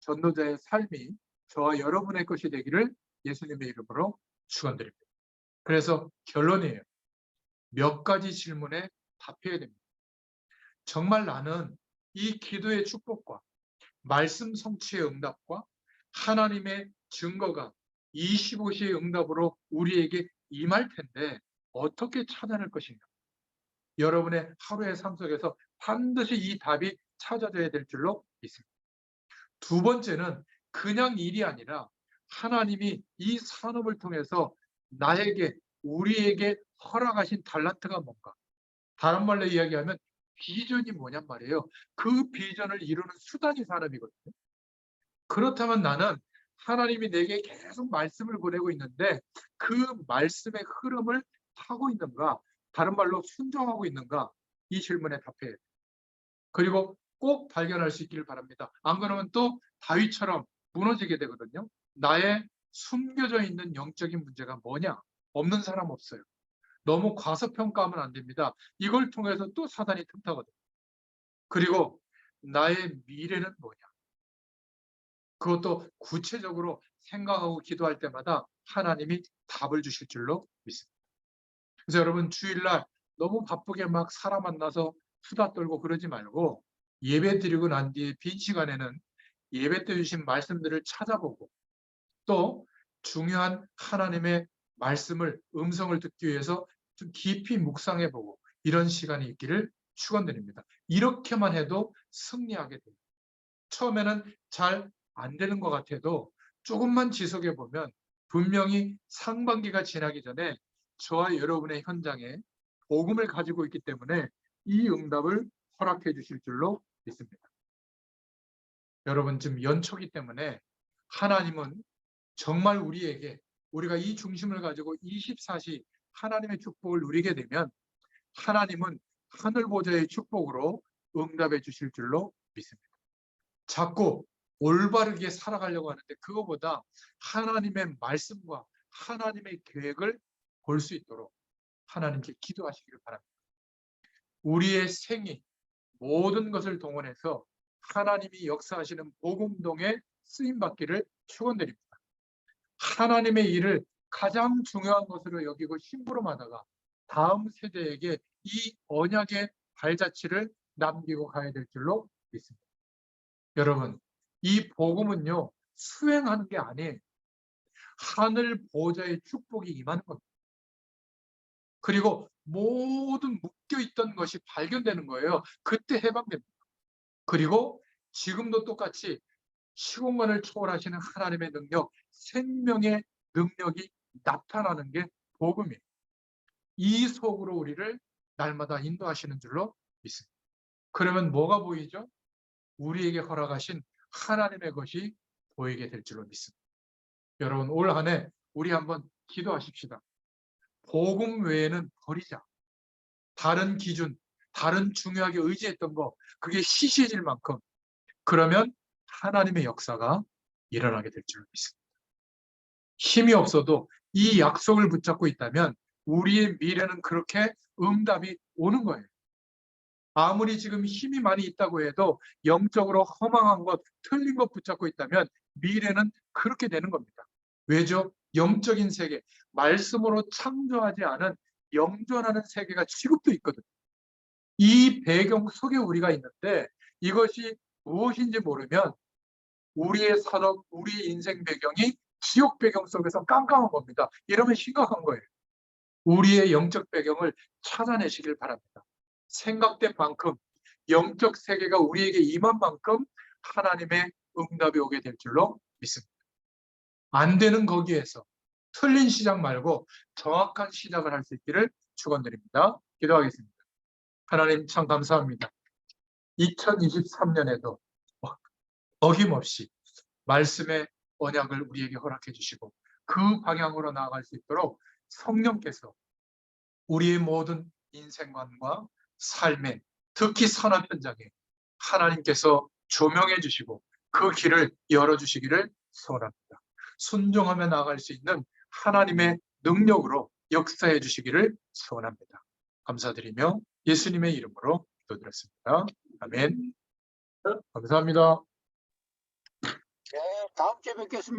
전도자의 삶이 저와 여러분의 것이 되기를 예수님의 이름으로 축원드립니다. 그래서 결론이에요. 몇 가지 질문에 답해야 됩니다. 정말 나는 이 기도의 축복과 말씀 성취의 응답과 하나님의 증거가 25시의 응답으로 우리에게 임할 텐데 어떻게 찾아낼 것인가? 여러분의 하루의 삶 속에서 반드시 이 답이 찾아져야 될 줄로 믿습니다. 두 번째는 그냥 일이 아니라 하나님이 이 산업을 통해서 나에게, 우리에게 허락하신 달란트가 뭔가. 다른 말로 이야기하면 비전이 뭐냔 말이에요. 그 비전을 이루는 수단이 산업이거든요. 그렇다면 나는 하나님이 내게 계속 말씀을 보내고 있는데 그 말씀의 흐름을 타고 있는가? 다른 말로 순종하고 있는가? 이 질문에 답해야 돼요. 그리고 꼭 발견할 수 있기를 바랍니다. 안 그러면 또 다윗처럼 무너지게 되거든요. 나의 숨겨져 있는 영적인 문제가 뭐냐? 없는 사람 없어요. 너무 과소평가하면 안 됩니다. 이걸 통해서 또 사단이 틈타거든요. 그리고 나의 미래는 뭐냐? 그것도 구체적으로 생각하고 기도할 때마다 하나님이 답을 주실 줄로 믿습니다. 그래서 여러분 주일날 너무 바쁘게 막 사람 만나서 수다 떨고 그러지 말고 예배 드리고 난 뒤에 빈 시간에는 예배 때 주신 말씀들을 찾아보고 또 중요한 하나님의 말씀을, 음성을 듣기 위해서 좀 깊이 묵상해보고 이런 시간이 있기를 축원드립니다. 이렇게만 해도 승리하게 됩니다. 처음에는 잘 안 되는 것 같아도 조금만 지속해보면 분명히 상반기가 지나기 전에 저와 여러분의 현장에 복음을 가지고 있기 때문에 이 응답을 허락해 주실 줄로 믿습니다. 여러분, 지금 연초기 때문에 하나님은 정말 우리에게, 우리가 이 중심을 가지고 24시 하나님의 축복을 누리게 되면 하나님은 하늘 보좌의 축복으로 응답해 주실 줄로 믿습니다. 자꾸 올바르게 살아가려고 하는데 그거보다 하나님의 말씀과 하나님의 계획을 볼 수 있도록 하나님께 기도하시기를 바랍니다. 우리의 생이 모든 것을 동원해서 하나님이 역사하시는 복음동에 쓰임받기를 축원드립니다. 하나님의 일을 가장 중요한 것으로 여기고 심부름하다가 다음 세대에게 이 언약의 발자취를 남기고 가야 될 줄로 믿습니다. 여러분, 이 복음은요, 수행하는 게 아니에요. 하늘 보좌의 축복이 임하는 겁니다. 그리고 모든 묶여있던 것이 발견되는 거예요. 그때 해방됩니다. 그리고 지금도 똑같이 시공간을 초월하시는 하나님의 능력, 생명의 능력이 나타나는 게 복음이에요. 이 속으로 우리를 날마다 인도하시는 줄로 믿습니다. 그러면 뭐가 보이죠? 우리에게 허락하신 하나님의 것이 보이게 될 줄로 믿습니다. 여러분, 올 한 해 우리 한번 기도하십시다. 복음 외에는 버리자. 다른 기준, 다른 중요하게 의지했던 거, 그게 시시해질 만큼, 그러면 하나님의 역사가 일어나게 될 줄로 믿습니다. 힘이 없어도 이 약속을 붙잡고 있다면 우리의 미래는 그렇게 응답이 오는 거예요. 아무리 지금 힘이 많이 있다고 해도 영적으로 허망한 것, 틀린 것 붙잡고 있다면 미래는 그렇게 되는 겁니다. 왜죠? 영적인 세계, 말씀으로 창조하지 않은 영존하는 세계가 지금도 있거든요. 이 배경 속에 우리가 있는데 이것이 무엇인지 모르면 우리의 산업, 우리의 인생 배경이 지옥 배경 속에서 깜깜한 겁니다. 이러면 심각한 거예요. 우리의 영적 배경을 찾아내시길 바랍니다. 생각된 만큼 영적 세계가 우리에게 임한 만큼 하나님의 응답이 오게 될 줄로 믿습니다. 안 되는 거기에서 틀린 시작 말고 정확한 시작을 할 수 있기를 축원드립니다. 기도하겠습니다. 하나님 참 감사합니다. 2023년에도 어김없이 말씀의 언약을 우리에게 허락해 주시고 그 방향으로 나아갈 수 있도록 성령께서 우리의 모든 인생관과 삶에, 특히 산업 현장에 하나님께서 조명해 주시고 그 길을 열어주시기를 소원합니다. 순종하며 나아갈 수 있는 하나님의 능력으로 역사해 주시기를 소원합니다. 감사드리며 예수님의 이름으로 기도드렸습니다. 아멘. 감사합니다. 네, 다음 주에 뵙겠습니다.